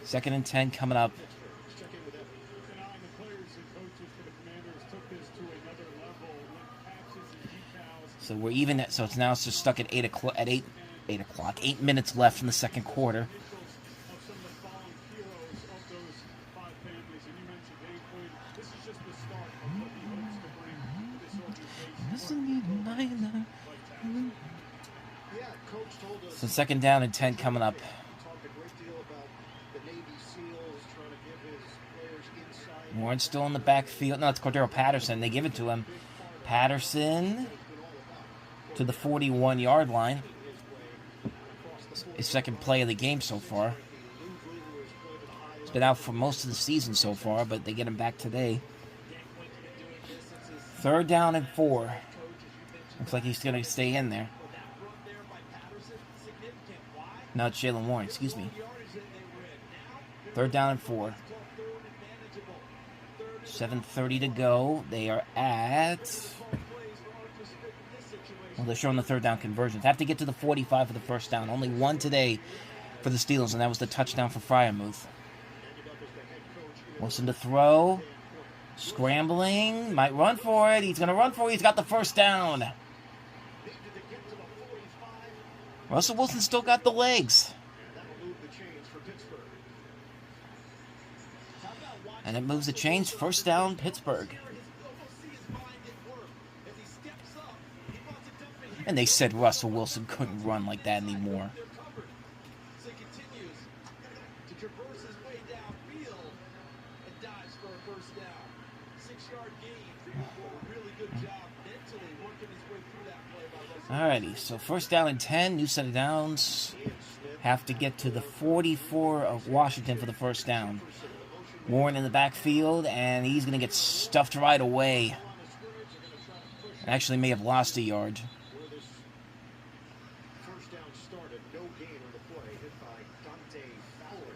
2nd and 10 coming up. So we're even. So it's now just stuck at 8 o'clock. At 8 o'clock. 8 minutes left in the second quarter. So 2nd down and 10 coming up. Warren's still in the backfield. No, it's Cordero Patterson. They give it to him. Patterson to the 41-yard line. His second play of the game so far. He's been out for most of the season so far, but they get him back today. 3rd down and 4. Looks like he's going to stay in there. No, it's Jaylen Warren, excuse me. 3rd down and 4. 7:30 to go. They are at... Well, they're showing the 3rd down conversions. Have to get to the 45 for the 1st down. Only one today for the Steelers, and that was the touchdown for Freiermuth. Wilson to throw. Scrambling. Might run for it. He's going to run for it. He's got the 1st down. Russell Wilson still got the legs. And it moves the chains. 1st down, Pittsburgh. And they said Russell Wilson couldn't run like that anymore. So he continues to traverse his way downfield and dives for a 1st down. 6-yard gain. A really good job mentally working his way through that play by Russell. Alrighty, so 1st down and 10. New set of downs. Have to get to the 44 of Washington for the 1st down. Warren in the backfield, and he's going to get stuffed right away. Actually may have lost a yard.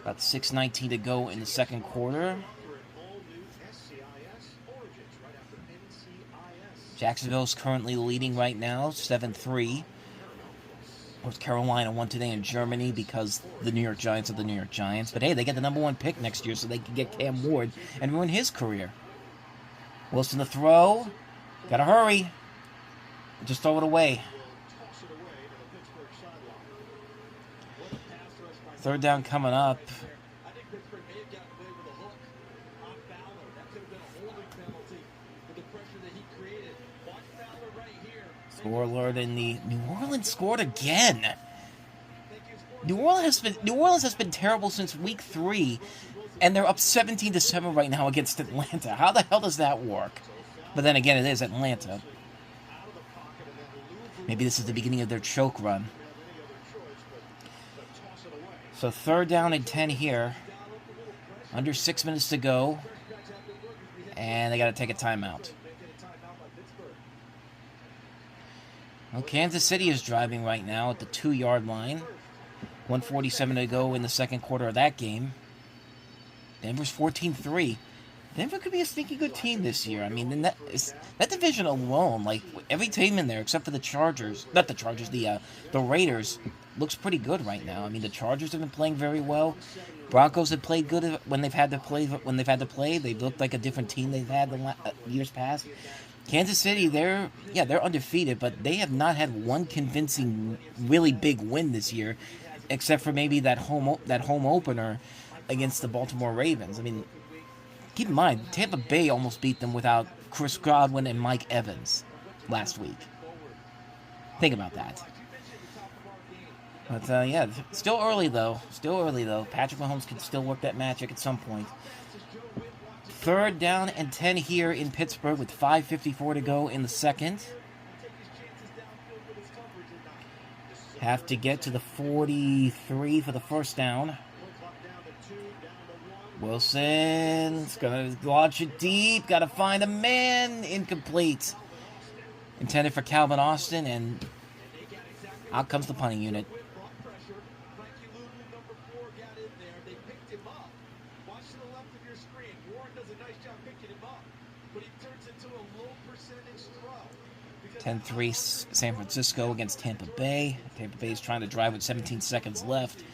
About 6:19 to go in the second quarter. Jacksonville's currently leading right now, 7-3. North Carolina won today in Germany because the New York Giants are the New York Giants. But hey, they get the #1 pick next year so they can get Cam Ward and ruin his career. Wilson to throw. Gotta hurry. Just throw it away. will toss it away to the Pittsburgh sideline. What a pass rush by Third down coming up. right there. I think Pittsburgh may have gotten away with a hook on Fowler. That could have been a holding penalty with the pressure that he created. Watch Fowler right here. Score alert in the New Orleans scored again. Thank you, Sports. New Orleans has been terrible since week 3, and they're up 17-7 right now against Atlanta. How the hell does that work? But then again, it is Atlanta. Out of the pocket and then Lou Maybe this is the beginning of their choke run. didn't have any other choice but toss it away. So third down and 10 here. Under 6 minutes to go. And they got to take a timeout. Well, Kansas City is driving right now at the 2-yard line. 1:47 to go in the second quarter of that game. Denver's 14-3. Denver could be a sneaky good team this year. I mean, that division alone, like every team in there except for the Chargers, not the Chargers, the Raiders, looks pretty good right now. I mean, the Chargers have been playing very well. Broncos have played good when they've had to play. They've looked like a different team they've had the years past. Kansas City, they're undefeated, but they have not had one convincing, really big win this year, except for maybe that home opener against the Baltimore Ravens. I mean, keep in mind, Tampa Bay almost beat them without Chris Godwin and Mike Evans last week. Think about that. But, yeah, still early, though. Patrick Mahomes can still work that magic at some point. Third down and 10 here in Pittsburgh with 5:54 to go in the second. Have to get to the 43 for the first down. Wilson's going to launch it deep. Got to find a man. Incomplete. Intended for Calvin Austin, and out comes the punting unit. Watch to the left of your screen. Warren does a nice job picking him up, but he turns into a low percentage throw. 10-3 San Francisco against Tampa Bay. Tampa Bay is trying to drive with 17 seconds left.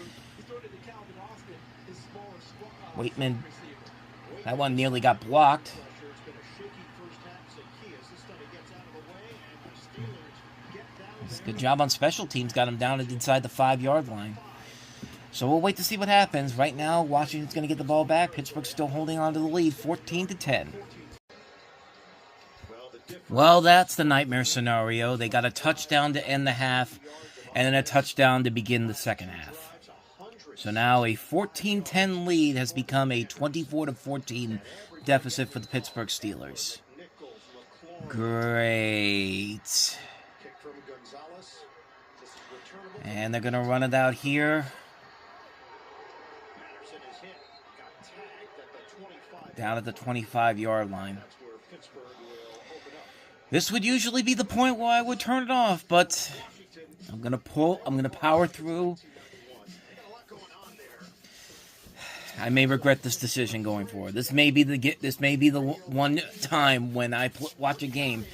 Waitman, that one nearly got blocked. Good job on special teams. Got him down inside the 5-yard line. So we'll wait to see what happens. Right now, Washington's going to get the ball back. Pittsburgh's still holding on to the lead, 14-10. Well, that's the nightmare scenario. They got a touchdown to end the half, and then a touchdown to begin the second half. So now a 14-10 lead has become a 24-14 deficit for the Pittsburgh Steelers. Great. And they're going to run it out here. Down at the 25-yard line. This would usually be the point where I would turn it off, but I'm going to power through. I may regret this decision going forward. This may be the one time when I watch a game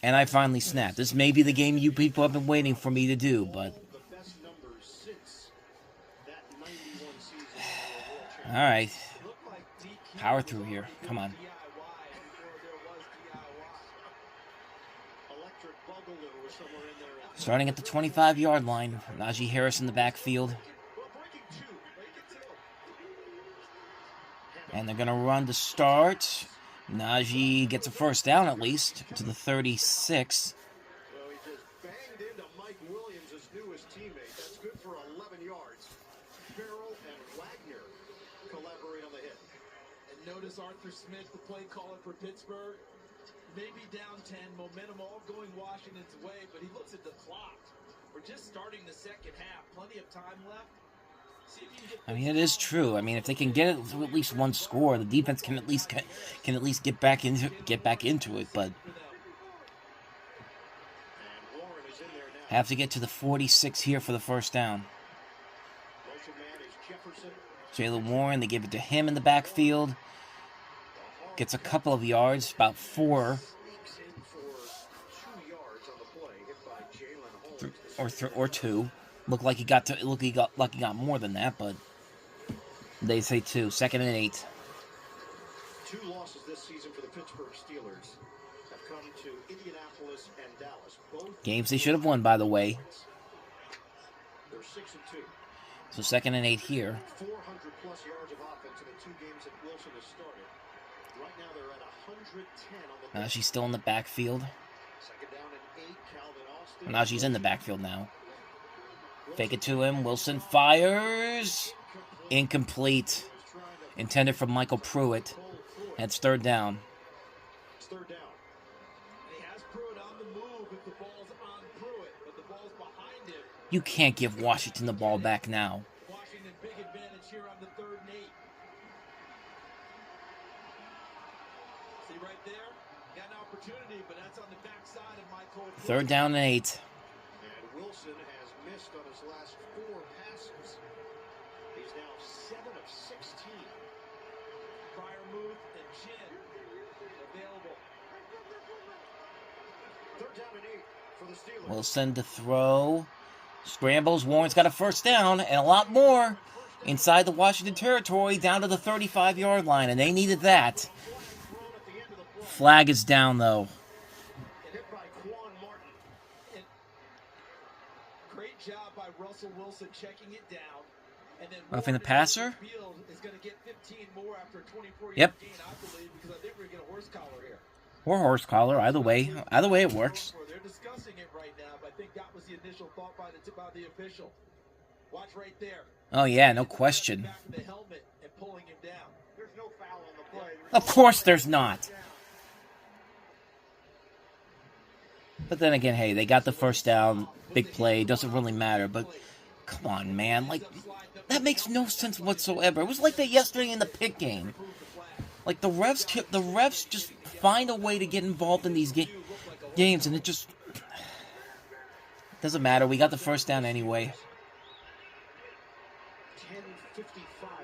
and I finally snap. This may be the game you people have been waiting for me to do, but all right. Power through here. Come on. Starting at the 25-yard line. Najee Harris in the backfield. And they're going to run to start. Najee gets a first down at least to the 36. Well, he just banged into Mike Williams' newest teammate. That's good for 11 yards. Farrell and Wagner collaborate on the hit. And notice Arthur Smith, the play caller for Pittsburgh, maybe down 10, momentum all going Washington's way, but he looks at the clock. We're just starting the second half. Plenty of time left. I mean, it is true. I mean, if they can get it to at least one score, the defense can at least get back into it. But have to get to the 46 here for the first down. Jaylen Warren, they give it to him in the backfield. Gets a couple of yards, about 4. Or 2. Looked like he got more than that, but they say 2. Second and 8. 2 losses this season for the Pittsburgh Steelers. That have come to Indianapolis and Dallas. Both Games they should have won, by the way. they're 6-2. So 2nd and 8 here. 400 plus yards of offense in the 2 games that Wilson has started. Right now they're at 110 on the Now she's still in the backfield. 2nd down and 8. Calvin Austin. Now she's in the backfield now. Fake it to him. Wilson fires. Incomplete. Intended for Michael Pruitt. It's 3rd down. It's 3rd down. He has Pruitt on the move if the ball's on Pruitt, but the ball's behind him. You can't give Washington the ball back now. Washington big advantage here on the 3rd and 8. See right there? Got an opportunity, but that's on the backside of Michael Pruitt. 3rd down and 8. And Wilson has missed on his last 4 passes. He's now 7 of 16. Move and Chin available. 3rd down and 8 for the Steelers. Wilson to throw. Scrambles. Warren's got a 1st down and a lot more inside the Washington territory down to the 35-yard line, and they needed that. Flag is down, though. Hit by Quan Martin. And great job by Russell Wilson checking it down. And then Roughing the passer? Field is going to get 15 more after a 24-yard Yep. gain, I believe, because I think we're going to get a horse collar here. Or horse collar. Either way it works. They're discussing it right now, but I think that was the initial thought by the official. Watch right there. Oh, yeah, no question. Back of the helmet and pulling him down. There's no foul on the play. Of course there's not. But then again, hey, they got the 1st down. Big play. Doesn't really matter. But come on, man. Like, that makes no sense whatsoever. It was like that yesterday in the Pitt game. Like, the refs just find a way to get involved in these games, and it just doesn't matter. We got the 1st down anyway.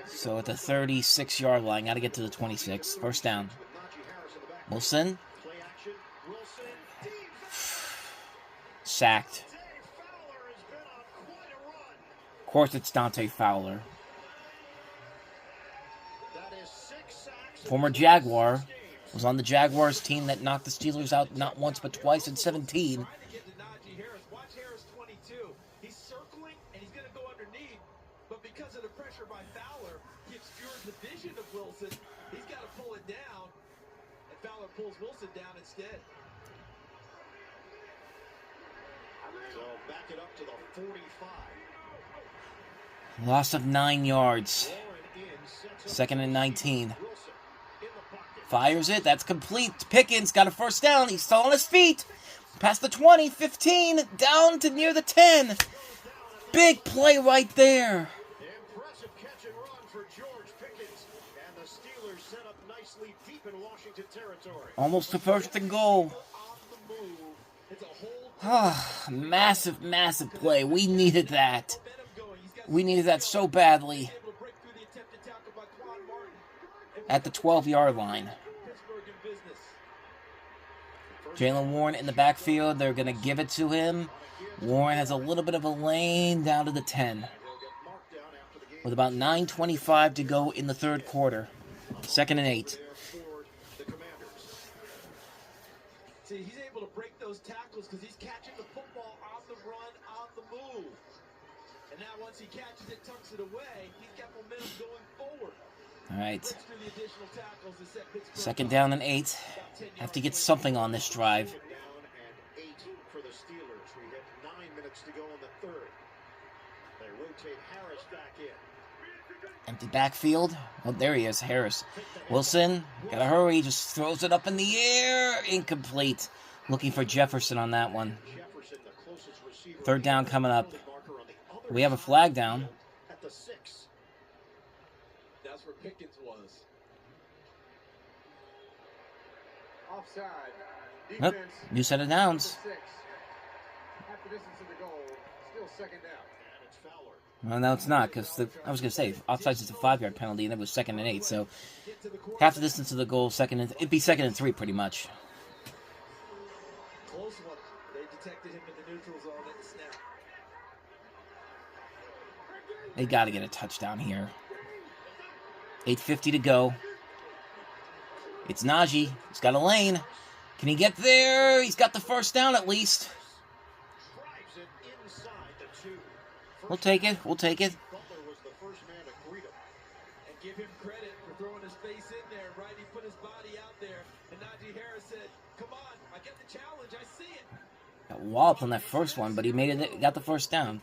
So at the 36-yard line, got to get to the 26. 1st down. Wilson. Sacked. Of course, it's Dante Fowler. Former Jaguar. Was on the Jaguars team that knocked the Steelers out not once but twice in 17. Watch Harris 22. He's circling and he's going to go underneath, but because of the pressure by Fowler, he obscures the vision of Wilson. He's got to pull it down, and Fowler pulls Wilson down instead. So back it up to the 45. Loss of 9 yards. 2nd and 19. Fires it. That's complete. Pickens got a 1st down. He's still on his feet. Past the 20, 15, down to near the 10. Big play right there. Impressive catch and run for George Pickens. And the Steelers set up nicely deep in Washington territory. Almost to 1st and goal. Massive, massive play. We needed that. We needed that so badly. At the 12-yard line. Jaylen Warren in the backfield. They're going to give it to him. Warren has a little bit of a lane down to the 10. With about 9:25 to go in the 3rd quarter. 2nd and 8. See, he's able to break those tackles because he's catching the football on the run, on the move. And now once he catches it, tucks it away, he's got momentum going forward. All right. 2nd down and 8. Have to get something on this drive. Down and 8 for the Steelers. We hit 9 minutes to go in the 3rd. They rotate Harris back in. Empty backfield. Oh, there he is, Harris. Wilson, gotta hurry, just throws it up in the air. Incomplete. Looking for Jefferson on that one. 3rd down coming up. We have a flag down. At the 6. That's where Pickens was. Offside. Yep, new set of downs. Half the distance of the goal. Still 2nd down. And it's Fowler. Well, no, it's not, because I was going to say, offsides is a 5-yard penalty, and it was 2nd and 8, so half the distance of the goal, it'd be 2nd and 3 pretty much. Close one. They detected him in the neutral zone at the snap. They got to get a touchdown here. 8:50 to go. It's Najee. He's got a lane. Can he get there? He's got the first down at least. Drives it inside the 2. We'll take it. We'll take it. Butler was the first man to greet him. And give him credit for throwing his face in there, right? He put his body out there, and Najee Harris said, "Come on, I get the challenge, I see it." Got walloped on that first one, but he made it. Got the first down.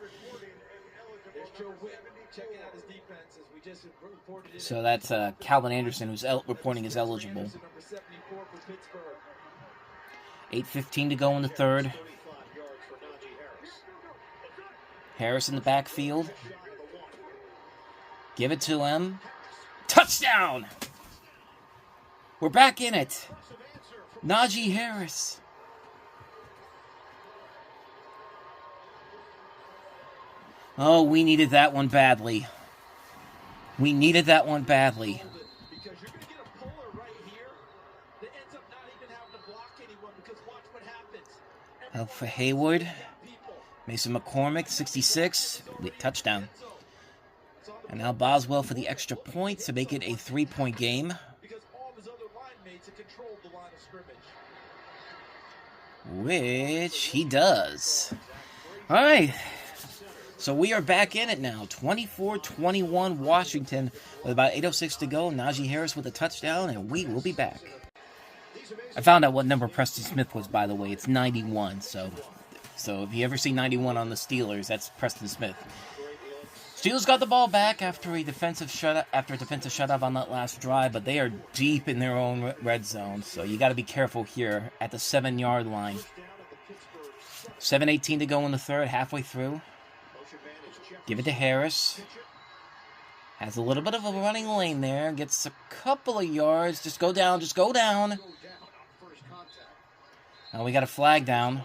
There's Joe Witt checking out his defense as we just reported it. So that's Calvin Anderson, who's reporting is eligible. Anderson, number 74 for Pittsburgh. 8:15 to go in the third. 35 yards for Najee Harris. Harris in the backfield. Give it to him. Touchdown! We're back in it. Najee Harris. Oh, we needed that one badly. We needed that one badly. Because you're going to get a puller right here that ends up not even having to block anyone, because watch what happens. Help for Hayward. Mason McCormick, 66. Touchdown. And now Boswell for the extra point to make it a 3-point game. Because all of his other line mates have controlled the line of scrimmage. Which he does. All right. So we are back in it now. 24-21 Washington with about 8:06 to go. Najee Harris with a touchdown, and we will be back. I found out what number Preston Smith was, by the way. It's 91. So if you ever see 91 on the Steelers, that's Preston Smith. Steelers got the ball back after a defensive shutout on that last drive, but they are deep in their own red zone. So you got to be careful here at the 7-yard line. 7:18 to go in the third, halfway through. Give it to Harris. Has a little bit of a running lane there. Gets a couple of yards. Just go down. Just go down. Now we got a flag down.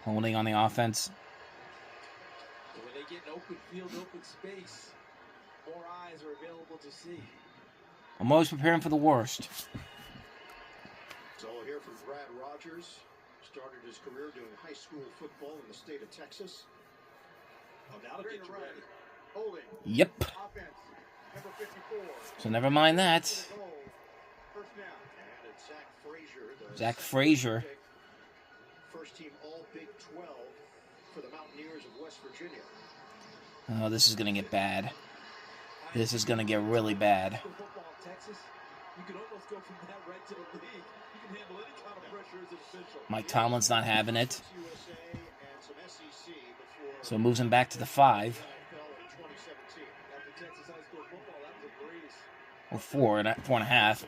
Holding on the offense. When they get an open field, open space, more eyes are available to see. I'm always preparing for the worst. So we'll hear from Brad Rogers. Started his career doing high school football in the state of Texas. Oh, that'll get you ready. Holding. Yep. Offense. Number 54. So never mind that. First down. And it's Zach Frazier. Zach Frazier. First team all Big 12 for the Mountaineers of West Virginia. Oh, this is going to get bad. This is going to get really bad. Football in Texas, you can almost go from that right to the league. You can handle any kind of pressure as an official. Mike Tomlin's not having it. USA and some SEC before So moves him back to the 5. NFL in 2017. After Texas high school football, that was a breeze. Or 4.5. 13.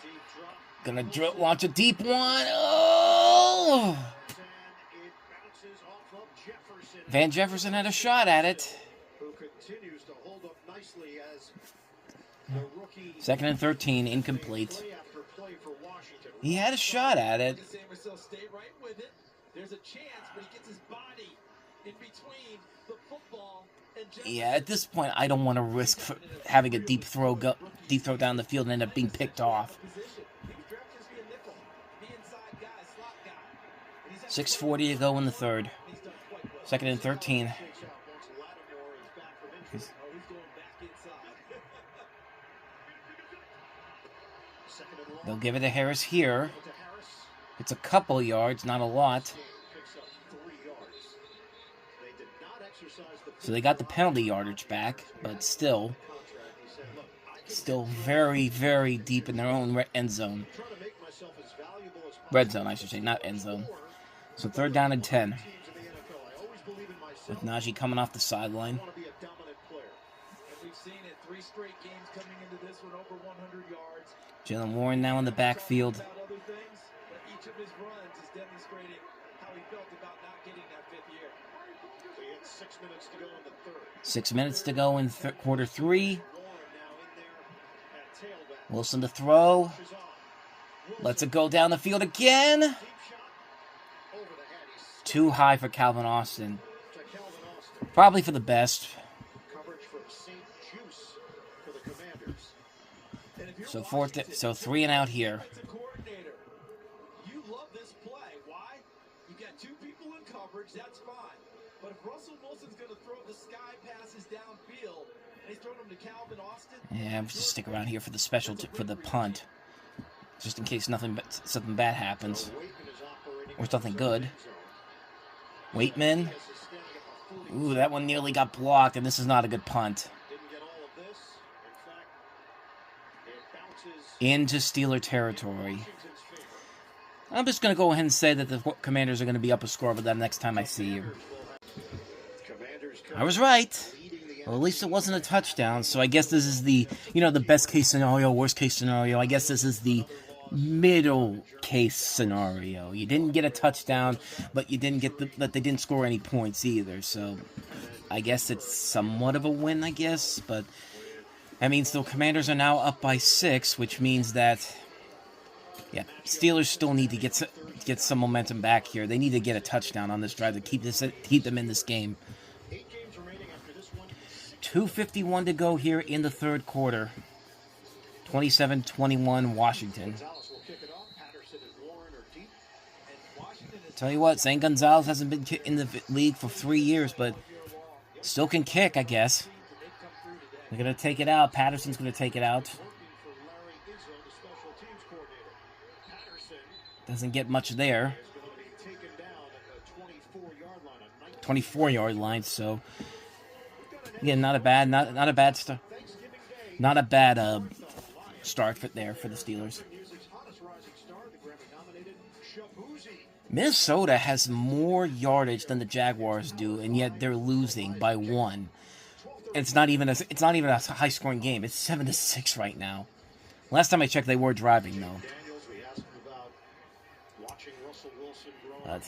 Deep drop. Gonna launch a deep one. Oh! And it bounces off of Jefferson. Van Jefferson had a shot at it. Who continues to hold up nicely as the rookie. 2nd and 13, incomplete. Play after play for Washington. He had a shot at it. San Marcelo stay right with it. There's a chance, but he gets his body in between the football and Jefferson. Yeah, at this point, I don't want to risk having a deep throw down the field and end up being picked off. Position. He was drafted as being nickel, be inside guy, slot guy. And he's actually 6:40 to go in the third. he's done quite well. 2nd and 13. Shakes out once Lattimore is back from injury. Oh, he's going back inside. Second and long. They'll give it to Harris here. To Harris. It's a couple yards, not a lot. Picks up 3 yards. They did not exercise the So they got the penalty yardage back, but still contract. He said, look, I can still very, very deep in their own end zone. try to make myself as valuable as possible. Red zone, I should say, not end zone. So 3rd down and 10. Teams in the NFL. I always believe in myself. With Najee coming off the sideline. I want to be a dominant player. And we've seen it, 3 straight games coming into this one, over 100 yards. Jalen Warren now in the backfield. About other things, but each of his runs is demonstrating how he felt about not getting that 5th year. We had 6 minutes to go in the third. 6 minutes to go in quarter 3. Warren now in there at tailback. Wilson to throw. Pushes on. Lets it go down the field again. Deep shot over the head. He's Too high for Calvin Austin. to Calvin Austin. Probably for the best. Coverage from St. Juice for the Commanders. And if you're So Washington, 3 and out here. defensive coordinator, you love this play. Why? You got 2 people in coverage, that's fine. But if Russell Wilson's going to throw the sky passes downfield, and he's throwing them to Calvin Austin. Yeah, I'm just stick around here for the for the punt, just in case something bad happens, or something good. Waitman. Ooh, that one nearly got blocked, and this is not a good punt. Into Steeler territory. I'm just going to go ahead and say that the Commanders are going to be up a score by the next time I see you. I was right. Well, at least it wasn't a touchdown, so I guess this is the, the best case scenario, worst case scenario. I guess this is the middle case scenario. You didn't get a touchdown, but you didn't get but they didn't score any points either, so I guess it's somewhat of a win, I guess, but that means the Commanders are now up by 6, which means that, yeah, Steelers still need to get some momentum back here. They need to get a touchdown on this drive to keep them in this game. 2:51 to go here in the third quarter. 27-21 Washington. Tell you what, Zane Gonzalez hasn't been in the league for 3 years, but still can kick, I guess. They're going to take it out. Patterson's going to take it out. Doesn't get much there. 24-yard line, so again, not a bad start for the Steelers. Minnesota has more yardage than the Jaguars do, and yet they're losing by 1. It's not even a high-scoring game. It's 7-6 right now. Last time I checked, they were driving though. But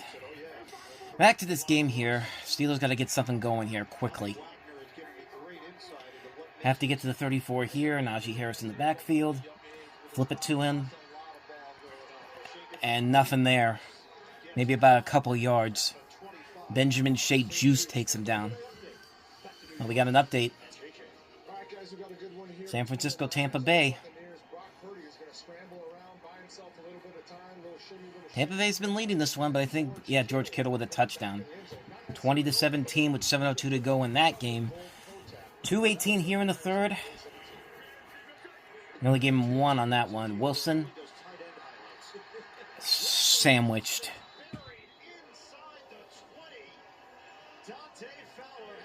back to this game here. Steelers got to get something going here quickly. Have to get to the 34 here. Najee Harris in the backfield. Flip it to him. And nothing there. Maybe about a couple yards. Benjamin Shea Juice takes him down. Well, we got an update. San Francisco, Tampa Bay. Tampa Bay's been leading this one, but I think, yeah, George Kittle with a touchdown. 20-17 with 7:02 to go in that game. 2:18 here in the third. We only gave him 1 on that one. Wilson. Sandwiched.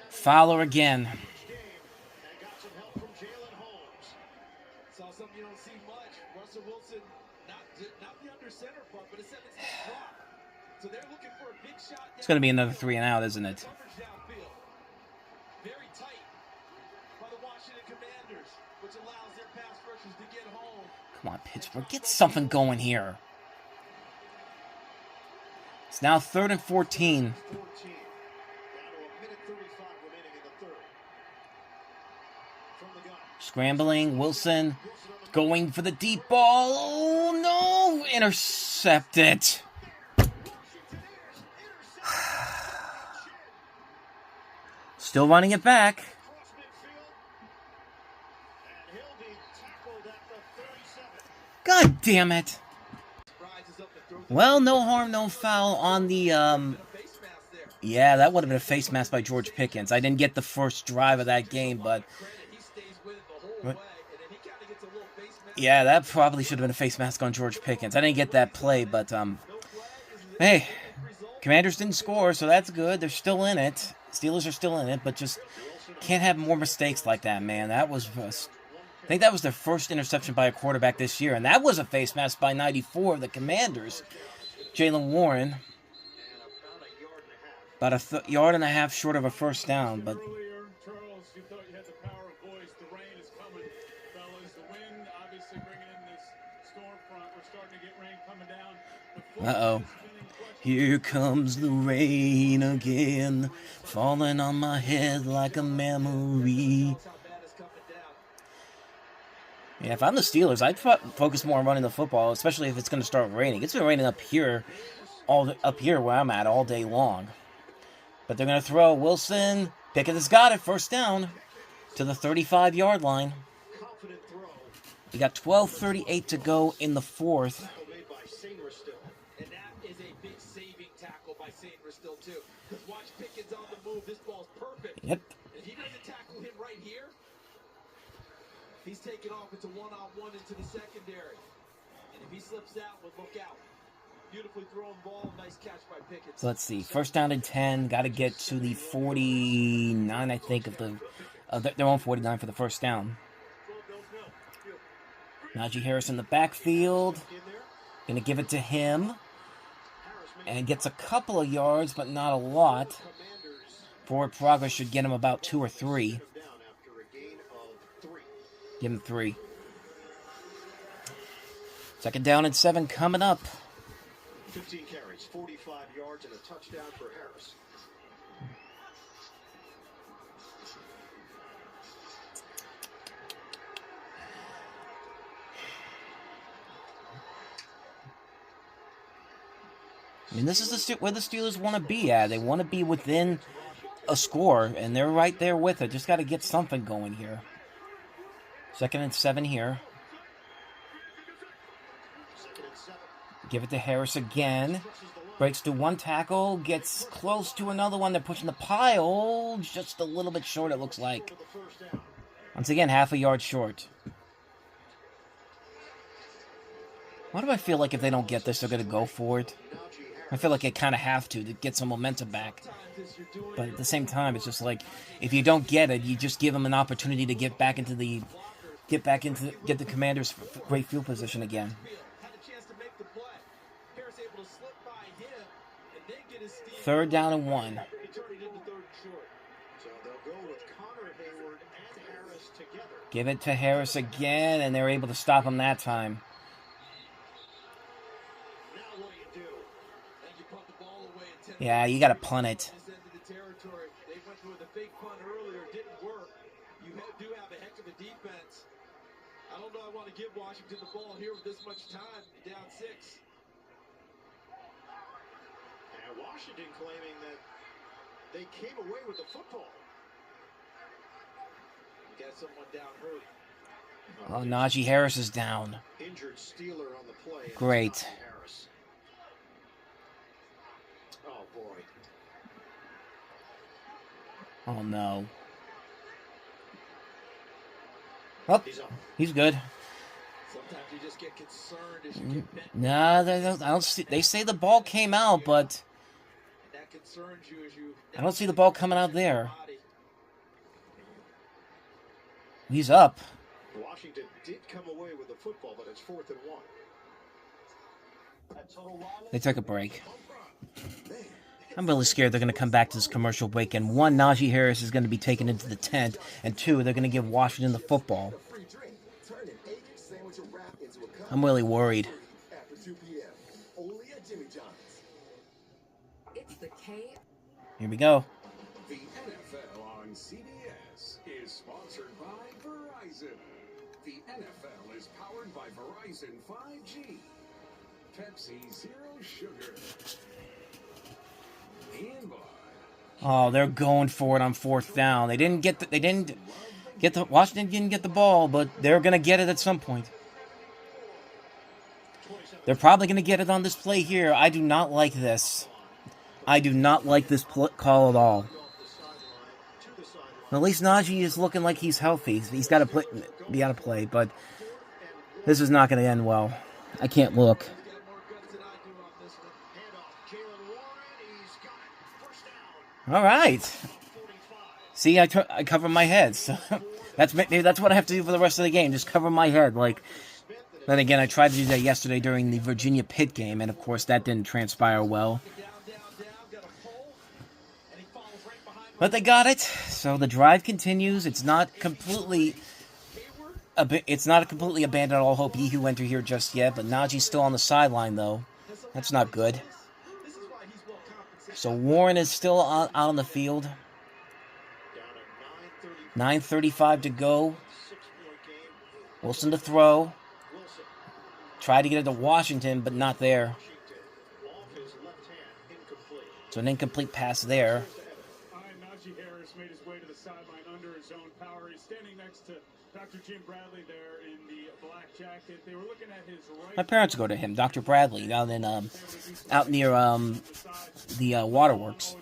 Fowler again. Saw something you don't see much. Russell Wilson, not the under center part, but a 7-6 drop. So they're looking for a big shot. It's going to be another 3 and out, isn't it? Very tight by the Washington Commanders, which allows their pass rushers to get home. Come on, Pittsburgh. Get something going here. It's now 3rd and 14. Scrambling, Wilson going for the deep ball. Oh, no! Intercepted. Still running it back. God damn it. Well, no harm, no foul on the, yeah, that would have been a face mask by George Pickens. I didn't get the first drive of that game, but yeah, that probably should have been a face mask on George Pickens. I didn't get that play, but, hey, Commanders didn't score, so that's good. They're still in it. Steelers are still in it, but just can't have more mistakes like that, man. That was, I think that was their first interception by a quarterback this year, and that was a face mask by 94 of the Commanders. Jaylen Warren, about a yard and a half short of a first down, but uh-oh. Here comes the rain again, falling on my head like a memory. Yeah, if I'm the Steelers, I'd focus more on running the football, especially if it's going to start raining. It's been raining up here where I'm at all day long. But they're going to throw. Wilson, Pickett has got it, first down, to the 35-yard line. We got 12:38 to go in the fourth. Because watch Pickens on the move. This ball's perfect. Yep. If he doesn't tackle him right here, he's taking off into one-on-one into the secondary. And if he slips out, well, look out. Beautifully thrown ball. Nice catch by Pickens. So let's see. First down and 10. Got to get to the 49, I think, of their own 49 for the first down. Najee Harris in the backfield. Going to give it to him. And gets a couple of yards, but not a lot. Forward progress should get him about 2 or 3. Give him 3. Second down and 7 coming up. 15 carries, 45 yards, and a touchdown for Harris. I mean, this is where the Steelers want to be at. They want to be within a score, and they're right there with it. Just got to get something going here. Second and 7 here. Give it to Harris again. Breaks through one tackle. Gets close to another one. They're pushing the pile. Just a little bit short, it looks like. Once again, half a yard short. Why do I feel like if they don't get this, they're going to go for it? I feel like they kind of have to get some momentum back. But at the same time, it's just like, if you don't get it, you just give them an opportunity to get the Commanders' great field position again. Third down and 1. Give it to Harris again, and they're able to stop him that time. Yeah, you got to punt it. They went with a fake punt earlier. Didn't work. You do have a heck of a defense. I don't know I want to give Washington the ball here with this much time. You're down 6. And Washington claiming that they came away with the football. You got someone down hurt. Oh, Najee Harris is down. Injured Steeler on the play. Great. Harris. Oh, boy. Oh, no. Oh, he's good. Sometimes you just get concerned as you get bent. Nah, I don't see. They say the ball came out, but And that concerns you as you. I don't see the ball coming out there. He's up. Washington did come away with the football, but it's 4th and 1. They took a break. I'm really scared they're going to come back to this commercial break, and 1, Najee Harris is going to be taken into the tent, and 2, they're going to give Washington the football. I'm really worried. Here we go. The NFL on CBS is sponsored by Verizon. The NFL is powered by Verizon 5G. Pepsi Zero Sugar. And by Oh, they're going for it on 4th down. Washington didn't get the ball, but they're going to get it at some point. They're probably going to get it on this play here. I do not like this. I do not like this call at all. At least Najee is looking like he's healthy. He's got to be out of play, but this is not going to end well. I can't look. All right. See, I cover my head. So maybe that's what I have to do for the rest of the game. Just cover my head. Then again, I tried to do that yesterday during the Virginia Pitt game, and of course that didn't transpire well. But they got it. So the drive continues. It's not completely abandoned all hope. He who enter here just yet. But Najee's still on the sideline though. That's not good. So Warren is still out on the field. 9:35 to go. Wilson to throw. Tried to get it to Washington, but not there. So an incomplete pass there. Najee Harris made his way to the sideline under his own power. He's standing next to Dr. Jim Bradley there in the black jacket. They were looking at his right. My parents go to him, Dr. Bradley, out near the waterworks.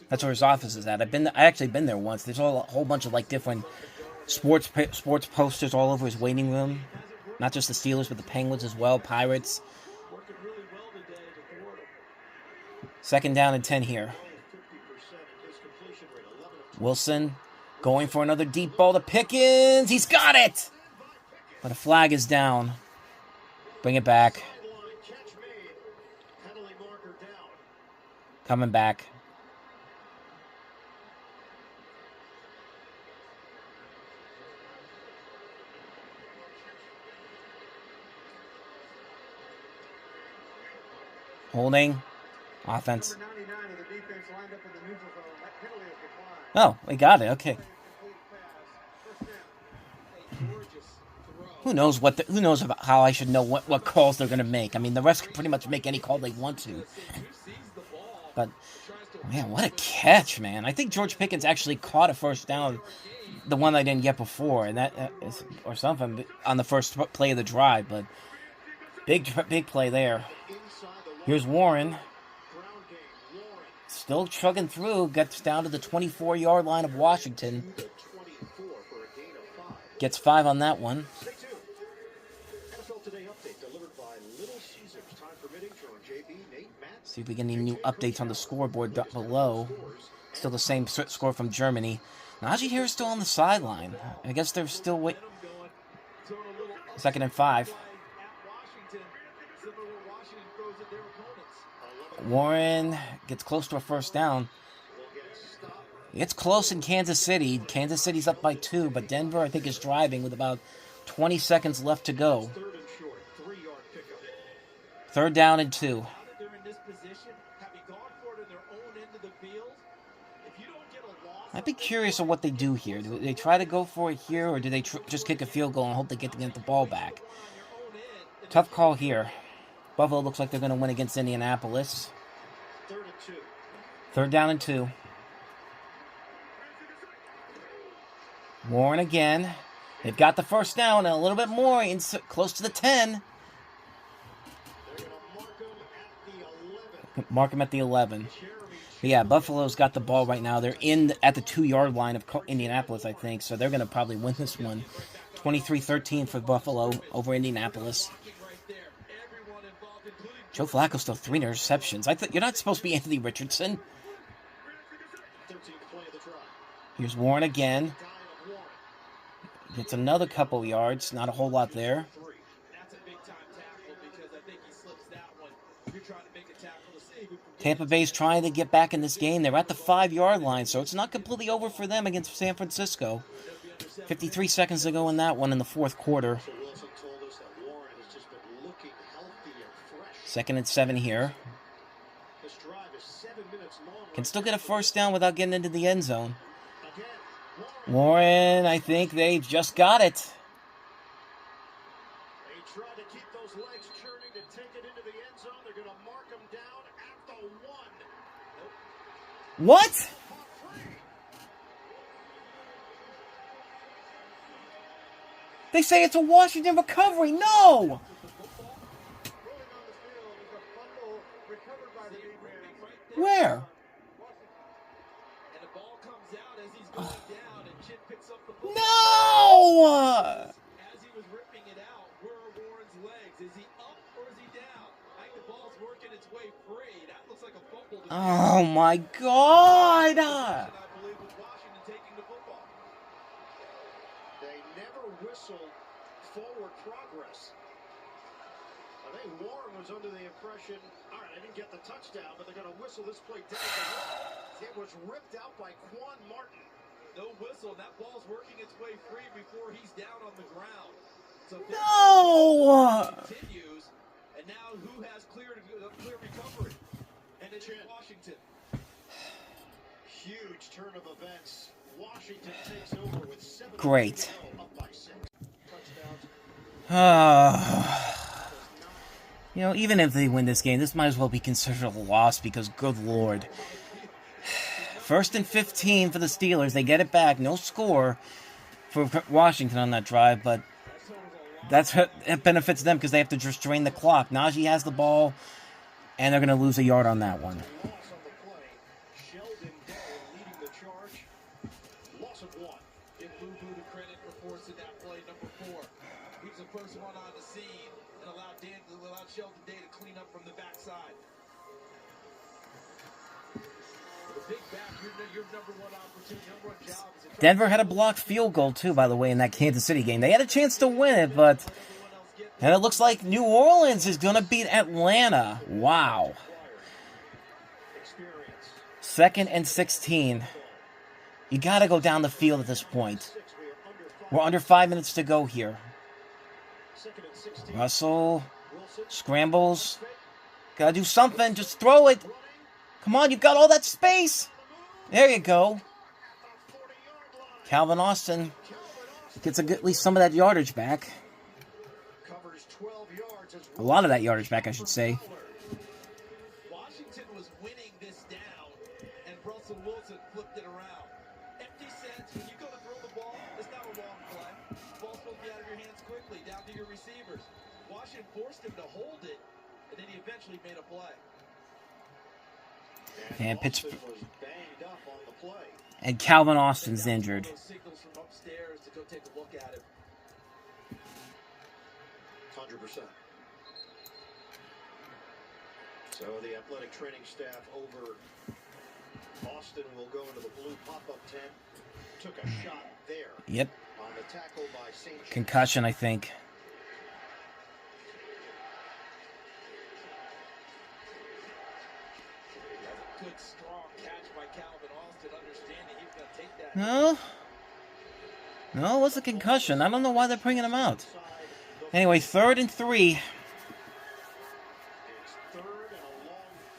That's where his office is at. I actually been there once. There's a whole bunch of like different sports posters all over his waiting room. Not just the Steelers, but the Penguins as well, Pirates. Second down and 10 here. Wilson going for another deep ball to Pickens. He's got it! But a flag is down. Bring it back. Coming back. Holding. Offense. Oh, we got it. Okay. Who knows who knows about how I should know what calls they're going to make? I mean, the refs can pretty much make any call they want to. But man, what a catch, man! I think George Pickens actually caught a first down, the one I didn't get before, and that is, or something on the first play of the drive. But big play there. Here's Warren. Still chugging through. Gets down to the 24-yard line of Washington. Gets 5 on that one. See if we get any new updates on the scoreboard below. Still the same score from Germany. Najee Harris still on the sideline. I guess they're still waiting. 2nd and 5. Warren gets close to a first down. It's close in Kansas City. Kansas City's up by 2, but Denver, I think, is driving with about 20 seconds left to go. 3rd down and 2. I'd be curious of what they do here. Do they try to go for it here, or do they just kick a field goal and hope they get the ball back? Tough call here. Buffalo looks like they're going to win against Indianapolis. 3rd down and 2. Warren again. They've got the first down and a little bit more, close to the 10. Mark him at the 11. But yeah, Buffalo's got the ball right now. They're at the 2-yard line of Indianapolis, I think, so they're going to probably win this one. 23-13 for Buffalo over Indianapolis. Joe Flacco still 3 interceptions. You're not supposed to be Anthony Richardson. Here's Warren again. Gets another couple yards. Not a whole lot there. Tampa Bay's trying to get back in this game. They're at the 5-yard line, so it's not completely over for them against San Francisco. 53 seconds to go in that one in the 4th quarter. 2nd and 7 here. Can still get a first down without getting into the end zone. Warren, I think they just got it. They try to keep those legs churning to take it into the end zone. They're going to mark them down at the 1. What? They say it's a Washington recovery. No! Where? No! As he was ripping it out, where are Warren's legs? Is he up or is he down? I think the ball's working its way free. That looks like a fumble. Oh my God! I believe with Washington taking the football. They never whistled forward progress. I think Warren was under the impression, all right, I didn't get the touchdown, but they're going to whistle this play down. It was ripped out by Quan Martin. No whistle, and that ball's working its way free before he's down on the ground. So No! Continues, and now who has clear recovery? And it's Washington. Huge turn of events. Washington takes over with 7. Great. Up by 6. You know, even if they win this game, this might as well be considered a loss because, good Lord. 1st and 15 for the Steelers. They get it back. No score for Washington on that drive, but it benefits them because they have to just drain the clock. Najee has the ball, and they're going to lose a yard on that one. shell today to clean up from the backside. The big back, your number one opportunity, number one job is to try Denver had a blocked field goal, too, by the way, in that Kansas City game. They had a chance to win it, but... And it looks like New Orleans is going to beat Atlanta. Wow. 2nd and 16. You got to go down the field at this point. We're under 5 minutes to go here. Russell scrambles. Got to do something. Just throw it. Come on, you've got all that space. There you go. Calvin Austin gets at least some of that yardage back. A lot of that yardage back, I should say. Washington was winning this down, and Russell Wilson flipped it around. Empty sets, when you go to throw the ball, it's not a long play. The ball's supposed to be out of your hands quickly, down to your receivers. Washington forced him to hold it, and then he eventually made a play. And Pittsburgh. And Calvin Austin's injured. Signals from upstairs to go take a look at him. 100%. So the athletic training staff over Austin will go into the blue pop-up tent. Took a shot there. Yep. On the tackle by St. James. Concussion, I think. Good, strong catch by Calvin Austin, understanding he's going to take that. No, it was a concussion. I don't know why they're bringing him out. Anyway, 3rd and 3.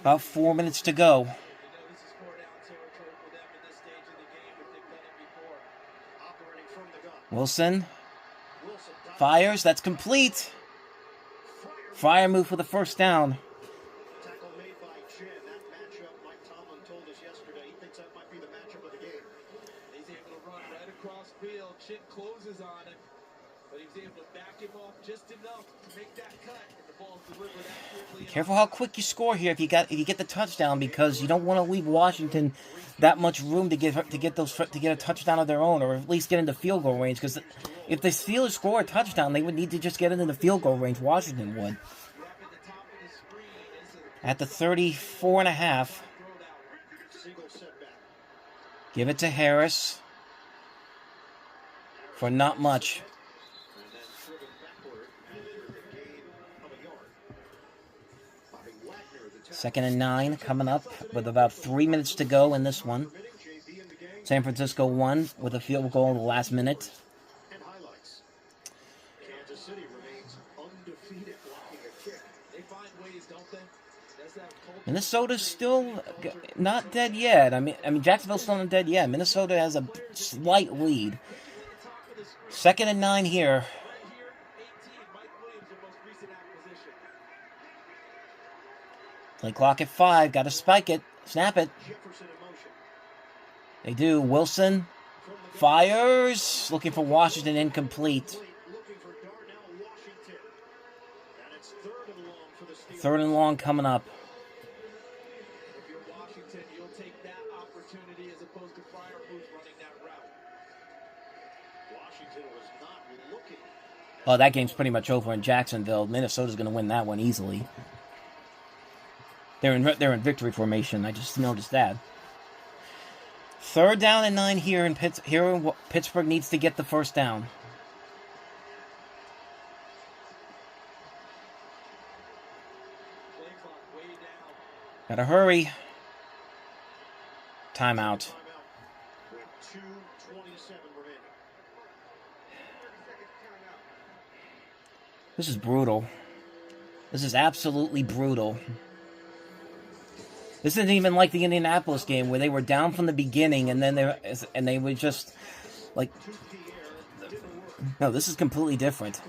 About 4 minutes to go. This is 4-down territory for them at this stage of the game, but they've done it before. Operating from the gun. Wilson fires. That's complete. Fire move for the first down. Tackle made by Chin. That matchup, Mike Tomlin told us yesterday, he thinks that might be the matchup of the game. He's able to run right across field. Chin closes on him, but he was able to back him off just enough to make that cut, and the ball's delivered accurately. Careful how quick you score here if you get the touchdown, because you don't want to leave Washington that much room to get a touchdown of their own, or at least get into field goal range. Because if the Steelers score a touchdown, they would need to just get into the field goal range. Washington would. At the 34.5. Give it to Harris for not much. And then driven backward after the gain of a yard. Bobby Wagner, the 2nd and 9 coming up with about 3 minutes to go in this one. JB in the game. San Francisco won with a field goal in the last minute. And highlights. Kansas City remains undefeated blocking a kick. They find ways, don't they? That's that culture. Minnesota's still not dead yet. I mean, Jacksonville's still not dead yet. Minnesota has a slight lead. 2nd and 9 here. Right here, 18, Mike Williams, their most recent acquisition. Play clock at 5. Got to spike it. Snap it. Jefferson in motion. They do. Wilson fires. Looking for Washington. Incomplete. Looking for Darnell Washington. And it's 3rd and long for the Steelers. 3rd and long coming up. If you're Washington, you'll take that opportunity as opposed to Freiermuth running that route. Washington was not looking. Well, that game's pretty much over in Jacksonville. Minnesota's going to win that one easily. They're in victory formation. I just noticed that. 3rd down and 9 here in Pittsburgh needs to get the first down. Play clock way down. Gotta hurry. Timeout. Timeout with 2:27 remaining. This is brutal. This is absolutely brutal. This isn't even like the Indianapolis game where they were down from the beginning and then they were just like. No, this is completely different.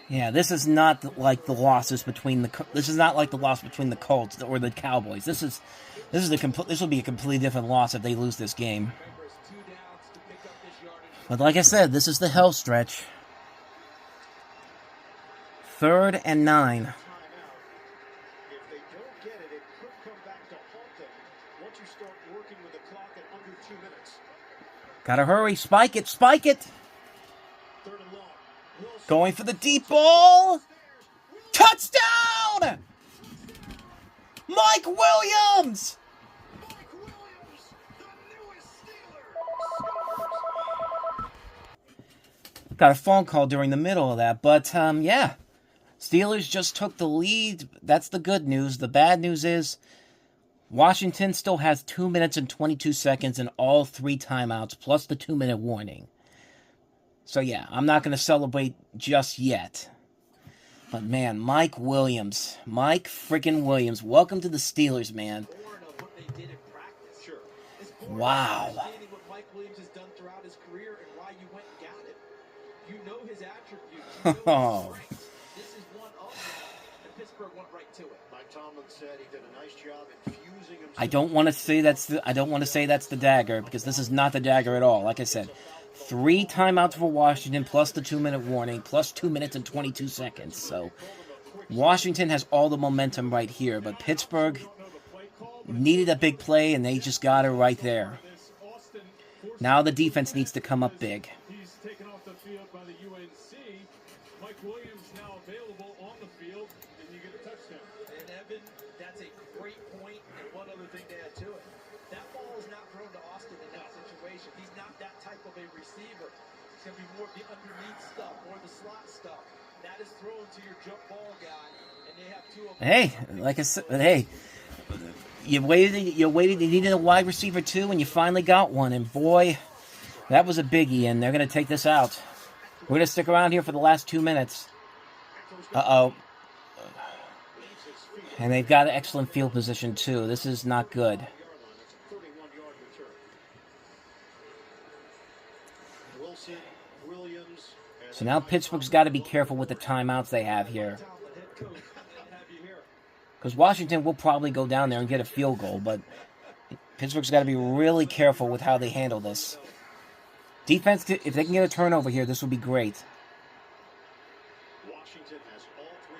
Yeah, this is not like the losses between the. This is not like the loss between the Colts or the Cowboys. This will be a completely different loss if they lose this game. But like I said, this is the hell stretch. 3rd and 9. If they don't get it, it could come back to haunt them once you start working with the clock at under 2 minutes. Gotta hurry. Spike it. Spike it. 3rd and long. Going for the deep ball. Touchdown! Mike Williams! Mike Williams, the newest Steeler, Got a phone call during the middle of that, but yeah. Steelers just took the lead. That's the good news. The bad news is Washington still has 2 minutes and 22 seconds and all 3 timeouts, plus the 2-minute warning. So yeah, I'm not going to celebrate just yet. But man, Mike Williams. Mike freaking Williams. Welcome to the Steelers, man. Born of what they did in practice. Sure. It's born of Wow. understanding what Mike Williams has done throughout his career and why you went and got it. You know his attributes. You know his strengths. This is one of them, and Pittsburgh went right to it. Mike Tomlin said he did a nice job infusing himself. I don't want to say that's the dagger, because this is not the dagger at all. Like I said, 3 timeouts for Washington, plus the 2-minute warning, plus 2 minutes and 22 seconds. So Washington has all the momentum right here, but Pittsburgh needed a big play, and they just got it right there. Now the defense needs to come up big. He's taken off the field by the UNC. Mike Williams now available on the field, and you get a touchdown. And Evan, that's a great point. And one other thing to add to it. That ball is not thrown to Austin in that situation. He's not that type of a receiver. It's going to be more of the underneath stuff or the slot stuff. That is thrown to your jump ball guy, and they have 2 of them. Hey, like I said, hey, you waited, you needed a wide receiver too, and you finally got one, and boy, that was a biggie, and they're going to take this out. We're going to stick around here for the last 2 minutes. Uh-oh. And they've got an excellent field position too. This is not good. Wilson, Williams, and So now Pittsburgh's got to be careful with the timeouts they have here. Because Washington will probably go down there and get a field goal, but Pittsburgh's got to be really careful with how they handle this. Defense, if they can get a turnover here, this will be great. Washington has all 3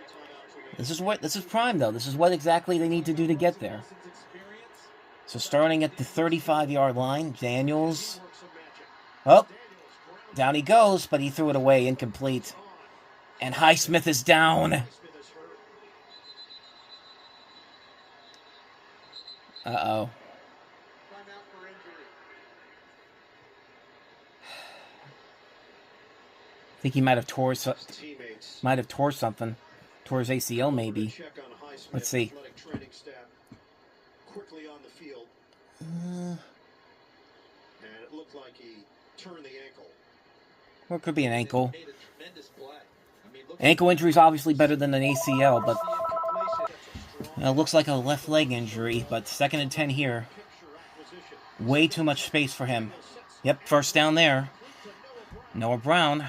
timeouts. This is prime, though. This is what exactly they need to do to get there. So starting at the 35-yard line, Daniels. Oh, down he goes, but he threw it away, incomplete. And Highsmith is down. Uh-oh. I think he might have tore something. Tore his ACL, maybe. Let's see. Quickly on the field. And it looked like he turned the ankle. Or it could be an ankle. Ankle injury is obviously better than an ACL, but it looks like a left leg injury. But 2nd and 10 here. Way too much space for him. Yep, first down there. Noah Brown.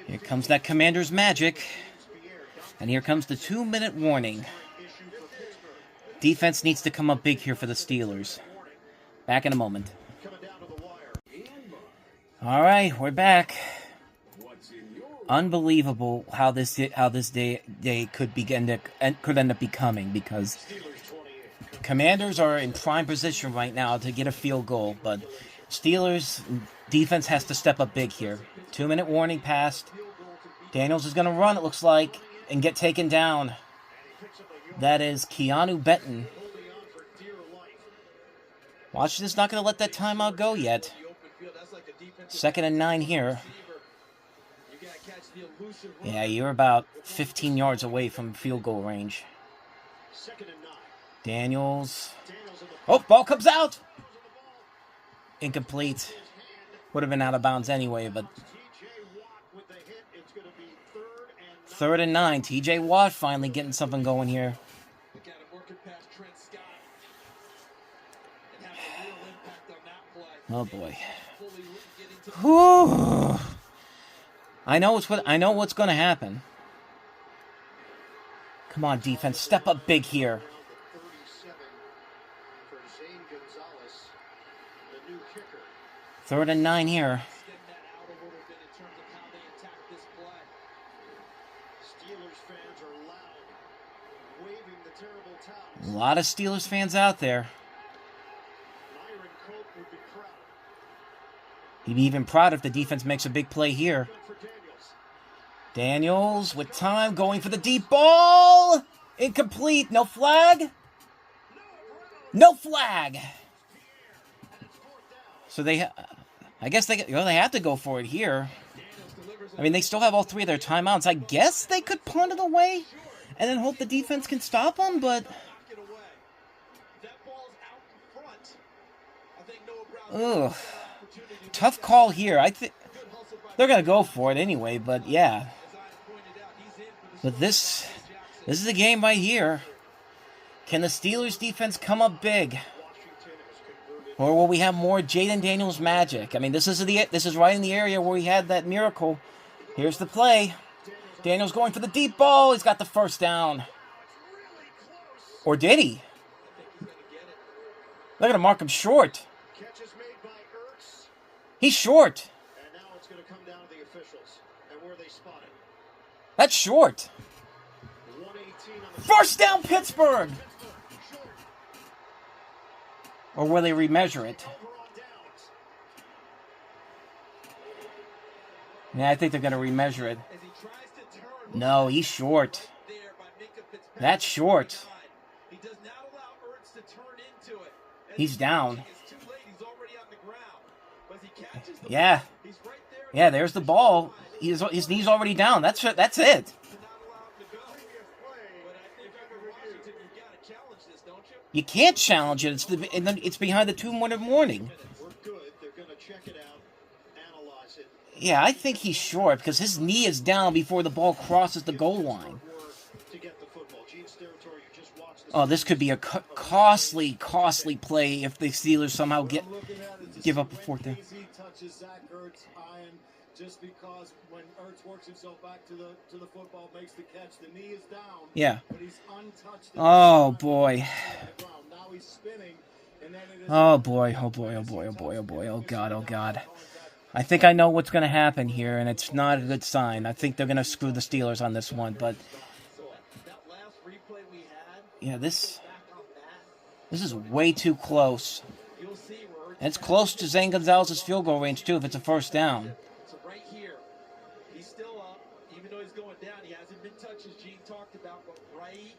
Here comes that Commander's magic. And here comes the 2-minute warning. Defense needs to come up big here for the Steelers. Back in a moment. All right, we're back. Unbelievable how this day could end up becoming, because Commanders are in prime position right now to get a field goal, but Steelers defense has to step up big here. 2-minute warning passed. Daniels is going to run, it looks like, and get taken down. That is Keanu Benton. Washington's not going to let that timeout go yet. 2nd and 9 here. Yeah, you're about 15 yards away from field goal range. Daniels. Oh, ball comes out! Incomplete. Would have been out of bounds anyway, but 3rd and 9. TJ Watt finally getting something going here. Oh boy. Whew. I know what's going to happen. Come on, defense, step up big here. 3rd and 9 here. A lot of Steelers fans out there. He'd be even proud if the defense makes a big play here. Daniels with time, going for the deep ball. Incomplete. No flag. No flag. So I guess they have to go for it here. I mean, they still have all three of their timeouts. I guess they could punt it away and then hope the defense can stop them, but... Ugh. Tough call here. I think they're going to go for it anyway, but yeah. But this is a game right here. Can the Steelers defense come up big? Or will we have more Jaden Daniels magic? I mean, this is right in the area where we had that miracle. Here's the play. Daniels going for the deep ball. He's got the first down. Or did he? They're going to mark him short. He's short. And now it's going to come down to the officials and where they spot it. That's short. 118 on the First down, Pittsburgh. Or will they remeasure it? Yeah, I think they're going to remeasure it. No, he's short. That's short. He's down. Yeah. Yeah, there's the ball. His knee's already down. That's it. You can't challenge it. It's behind the 2-minute warning. We're good. They're going to check it out, analyze it. Yeah, I think he's short because his knee is down before the ball crosses the goal line. To get the football. Gene's territory, you just watched this. Oh, this could be a costly play if the Steelers somehow give up a fourth down. Touches Zach Ertz iron just because when Ertz works himself back to the football, makes the catch, the knee is down. Yeah. But he's untouched. Oh boy. Now he's spinning, and then it is Oh boy. Oh boy. Oh boy. Oh boy. Oh boy. Oh god. Oh god. I think I know what's going to happen here, and it's not a good sign. I think they're going to screw the Steelers on this one, but yeah, this is way too close. And it's close to Zane Gonzalez's field goal range, too, if it's a first down. So right here, he's still up. Even though he's going down, he hasn't been touched, as Gene talked about. But right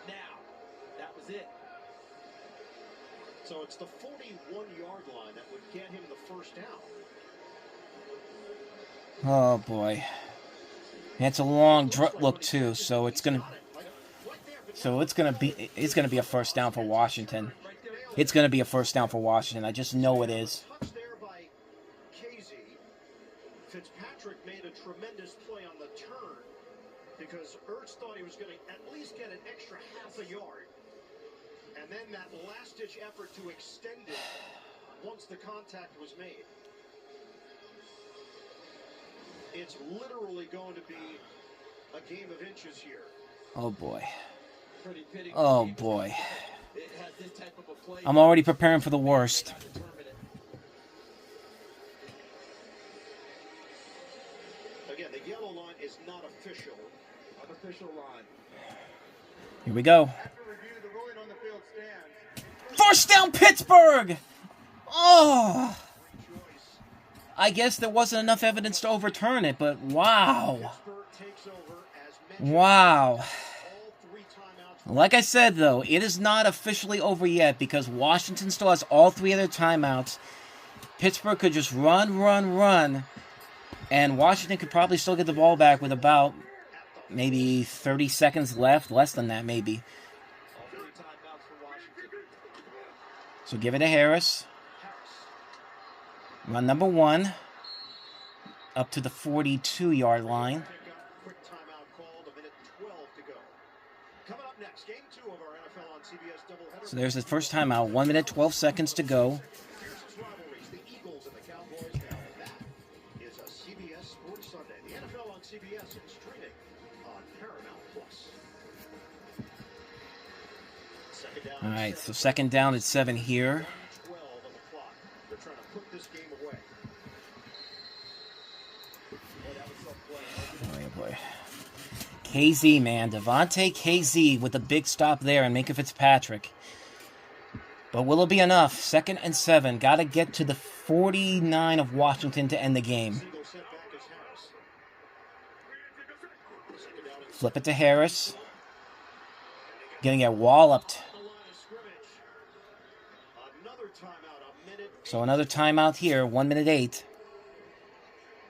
now, that was it. So it's the 41-yard line that would get him the first down. Oh, boy. And it's a long look, too, so it's going to be a first down for Washington. It's going to be a first down for Washington. I just know it is. Touch there by Casey. Fitzpatrick made a tremendous play on the turn because Ertz thought he was going to at least get an extra half a yard. And then that last-ditch effort to extend it once the contact was made. It's literally going to be a game of inches here. Oh, boy. Oh, boy. I'm already preparing for the worst. Again, the yellow line is not official. Unofficial line. Here we go. after review, the ruling on the field stands. First down, Pittsburgh! Oh! I guess there wasn't enough evidence to overturn it, but wow. Pittsburgh takes over as mentioned. Wow. All 3 timeouts. Like I said, though, it is not officially over yet because Washington still has all 3 of their timeouts. Pittsburgh could just run, and Washington could probably still get the ball back with about maybe 30 seconds left, less than that maybe. All 3 timeouts for Washington. So give it to Harris. Run number 1 up to the 42-yard line. Quick timeout called, 1:12 to go. Coming up next, game 2 of our NFL on CBS doubleheader. So there's the first timeout. 1 minute, 12 seconds to go. Fiercest rivalries, the Eagles and the Cowboys. Now that is a CBS Sports Sunday. The NFL on CBS and streaming on Paramount Plus. Second down. All right, so second down at 7 here. 12 on the clock. They're trying to put this game away. Oh, boy. KZ, man. Devontae KZ with a big stop there and Minka Fitzpatrick. But will it be enough? 2nd and 7. Got to get to the 49 of Washington to end the game. Single setback is Harris. Flip it to Harris. Gonna get walloped. So another timeout here, 1 minute 8.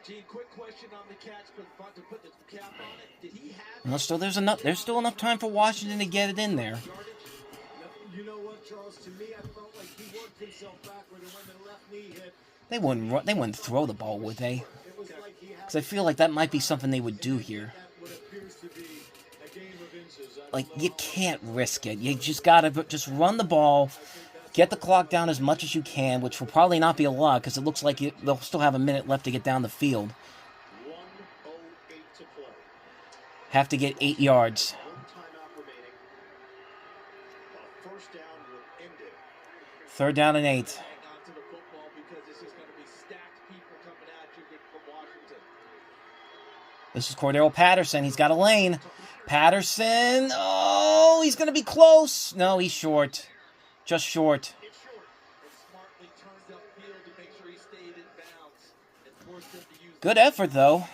Gene, quick question on the catch, but to put the cap on it, did he have... Well, there's still enough time for Washington to get it in there. You know what, Charles? To me, I felt like he worked himself backward, and when the left knee hit, They wouldn't throw the ball, would they? it was like he had Because I feel like that might be something they would do here. what appears to be a game of inches. Like, you can't risk it. You just gotta just run the ball, get the clock down as much as you can, which will probably not be a lot because it looks like they'll still have a minute left to get down the field. 1:08 to play. Have to get 8 yards. One timeout remaining. A first down would end it. 3rd down and 8. Hang on to the football because this is going to be stacked people coming at you from Washington. This is Cordero Patterson. He's got a lane. Patterson. Oh, he's going to be close. No, he's short. Just short. It's short. And smartly turns upfield to make sure he stayed in bounds and forced him to use... Good effort, though.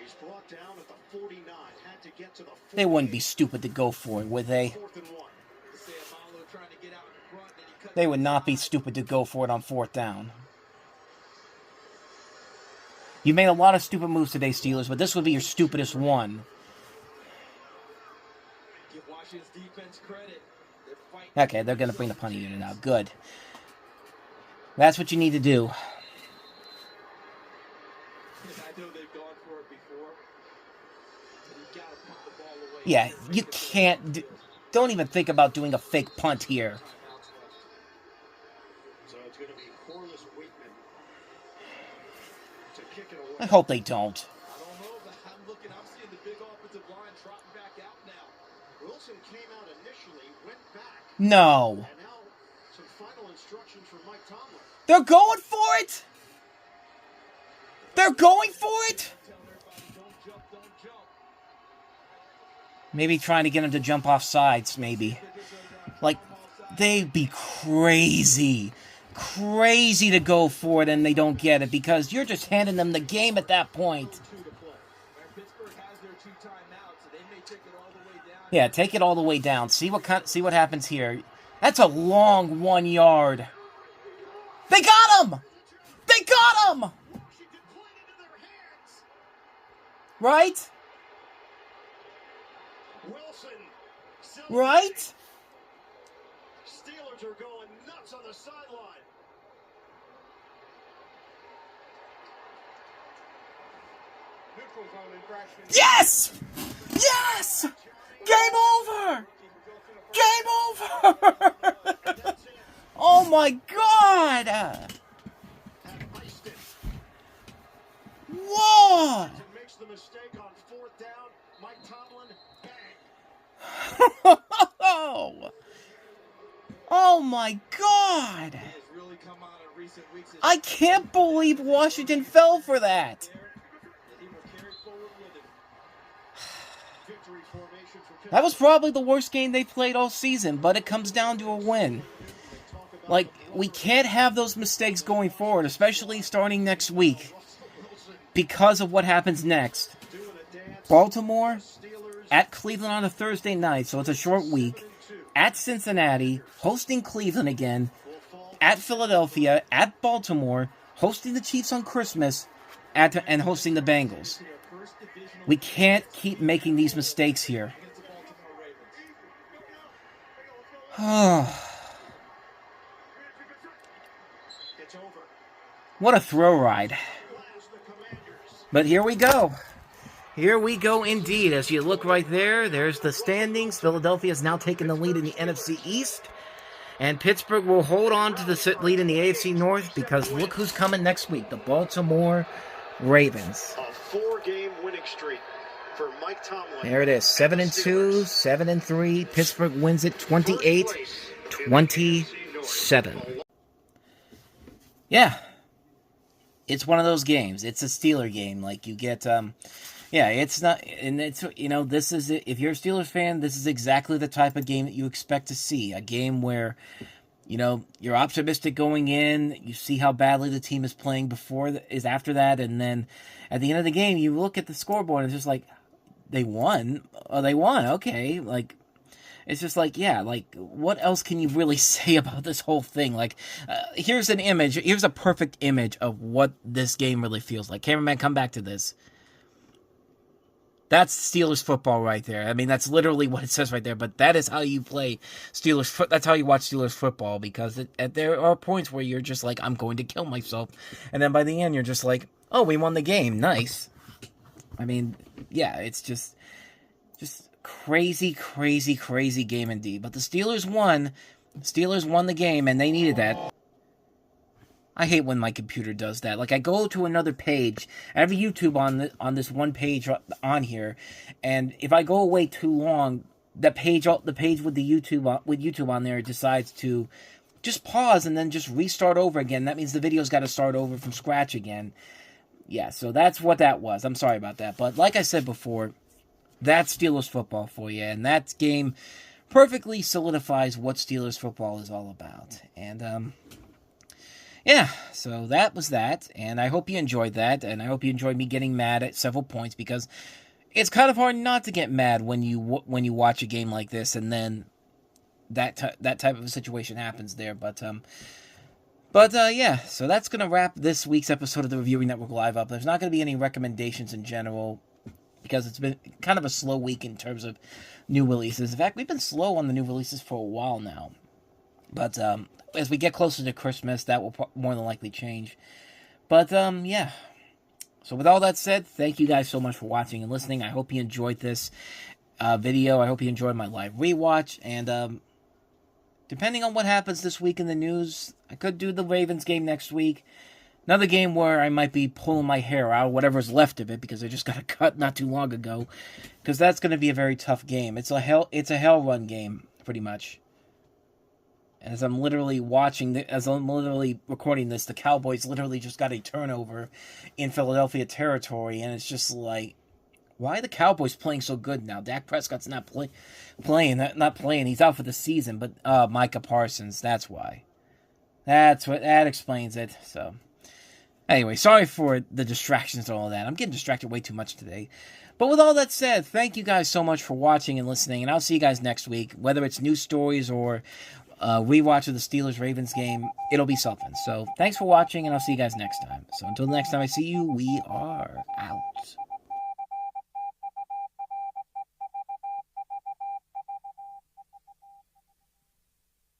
He's brought down at the 49. Had to get to the 48. They wouldn't be stupid to go for it, would they? 4th and 1. Sayamalo trying to get out in front, and he cut They would not be stupid to go for it on 4th down. You made a lot of stupid moves today, Steelers, but this would be your stupidest one. Give Washington's defense credit. They're fighting. Okay, they're going to bring the punting unit out. Good. That's what you need to do. I know they've gone for it before. But you got to punt the ball away. Yeah, you can't... Don't even think about doing a fake punt here. So it's going to be Corliss Wakeman to kick it away. I hope they don't. I don't know, but I'm seeing the big offensive line trotting back out now. Wilson came out initially, went back, No. and now some final instructions from Mike Tomlin. They're going for it! They're going for it! Telling everybody, don't jump, don't jump. Maybe trying to get him to jump off sides, maybe. Like, they'd be crazy to go for it and they don't get it because you're just handing them the game at that point. 2 to play. And Pittsburgh has their 2 timeouts, so they may take it all the way down. Yeah, take it all the way down. See what happens here. That's a long 1 yard. They got him! They got him! Washington played into their hands. Right? Wilson. Right? Steelers are going nuts on the sideline. Neutral zone infraction. Yes! Yes! Game over! Game over! Oh my God! Whoa! Makes the mistake on 4th down. Mike Tomlin, bang. Oh my God! Has really come on in recent weeks. I can't believe Washington fell for that. That he will carry forward with him. Victory formation for That was probably the worst game they played all season, but it comes down to a win. Like, we can't have those mistakes going forward, especially starting next week, because of what happens next. Baltimore, at Cleveland on a Thursday night, so it's a short week. At Cincinnati, hosting Cleveland again. At Philadelphia, at Baltimore, hosting the Chiefs on Christmas, and hosting the Bengals. We can't keep making these mistakes here. What a throw ride. But here we go. Here we go indeed. As you look right there, there's the standings. Philadelphia has now taken the lead in the NFC East. And Pittsburgh will hold on to the lead in the AFC North because look who's coming next week. The Baltimore Ravens. A 4-game winning streak for Mike Tomlin. There it is. 7-2, 7-3. Pittsburgh wins it 28-27. Yeah. It's one of those games. It's a Steeler game. Like, you get, yeah, it's not, and it's, this is, if you're a Steelers fan, this is exactly the type of game that you expect to see. A game where, you're optimistic going in. You see how badly the team is playing is after that, and then at the end of the game, you look at the scoreboard and it's just like, they won. Oh, they won. Okay, like it's just like, yeah, like what else can you really say about this whole thing? Like, here's an image. Here's a perfect image of what this game really feels like. Cameraman, come back to this. That's Steelers football right there. I mean, that's literally what it says right there, but that is how you play Steelers. That's how you watch Steelers football, because there are points where you're just like, I'm going to kill myself. And then by the end, you're just like, oh, we won the game. Nice. I mean, yeah, it's just crazy, crazy, crazy game indeed. But the Steelers won. Steelers won the game, and they needed that. I hate when my computer does that. Like, I go to another page. I have YouTube on this one page on here, and if I go away too long, the page with the YouTube on there decides to just pause and then just restart over again. That means the video's got to start over from scratch again. Yeah, so that's what that was. I'm sorry about that, but like I said before, that's Steelers football for you, and that game perfectly solidifies what Steelers football is all about. And yeah, so that was that, and I hope you enjoyed that, and I hope you enjoyed me getting mad at several points, because it's kind of hard not to get mad when you watch a game like this, and then that type of a situation happens there. But yeah, so that's going to wrap this week's episode of the Reviewing Network Live up. There's not going to be any recommendations in general, because it's been kind of a slow week in terms of new releases. In fact, we've been slow on the new releases for a while now. But as we get closer to Christmas, that will more than likely change. But yeah. So with all that said, thank you guys so much for watching and listening. I hope you enjoyed this video. I hope you enjoyed my live rewatch. And depending on what happens this week in the news, I could do the Ravens game next week. Another game where I might be pulling my hair out, whatever's left of it, because I just got a cut not too long ago. Because that's going to be a very tough game. It's a hell run game, pretty much. As I'm literally recording this, the Cowboys literally just got a turnover in Philadelphia territory, and it's just like, why are the Cowboys playing so good now? Dak Prescott's not playing. He's out for the season, but Micah Parsons, that's why. That explains it. So, anyway, sorry for the distractions and all of that. I'm getting distracted way too much today. But with all that said, thank you guys so much for watching and listening, and I'll see you guys next week. Whether it's news stories or rewatch of the Steelers-Ravens game, it'll be something. So, thanks for watching, and I'll see you guys next time. So, until the next time I see you, we are out.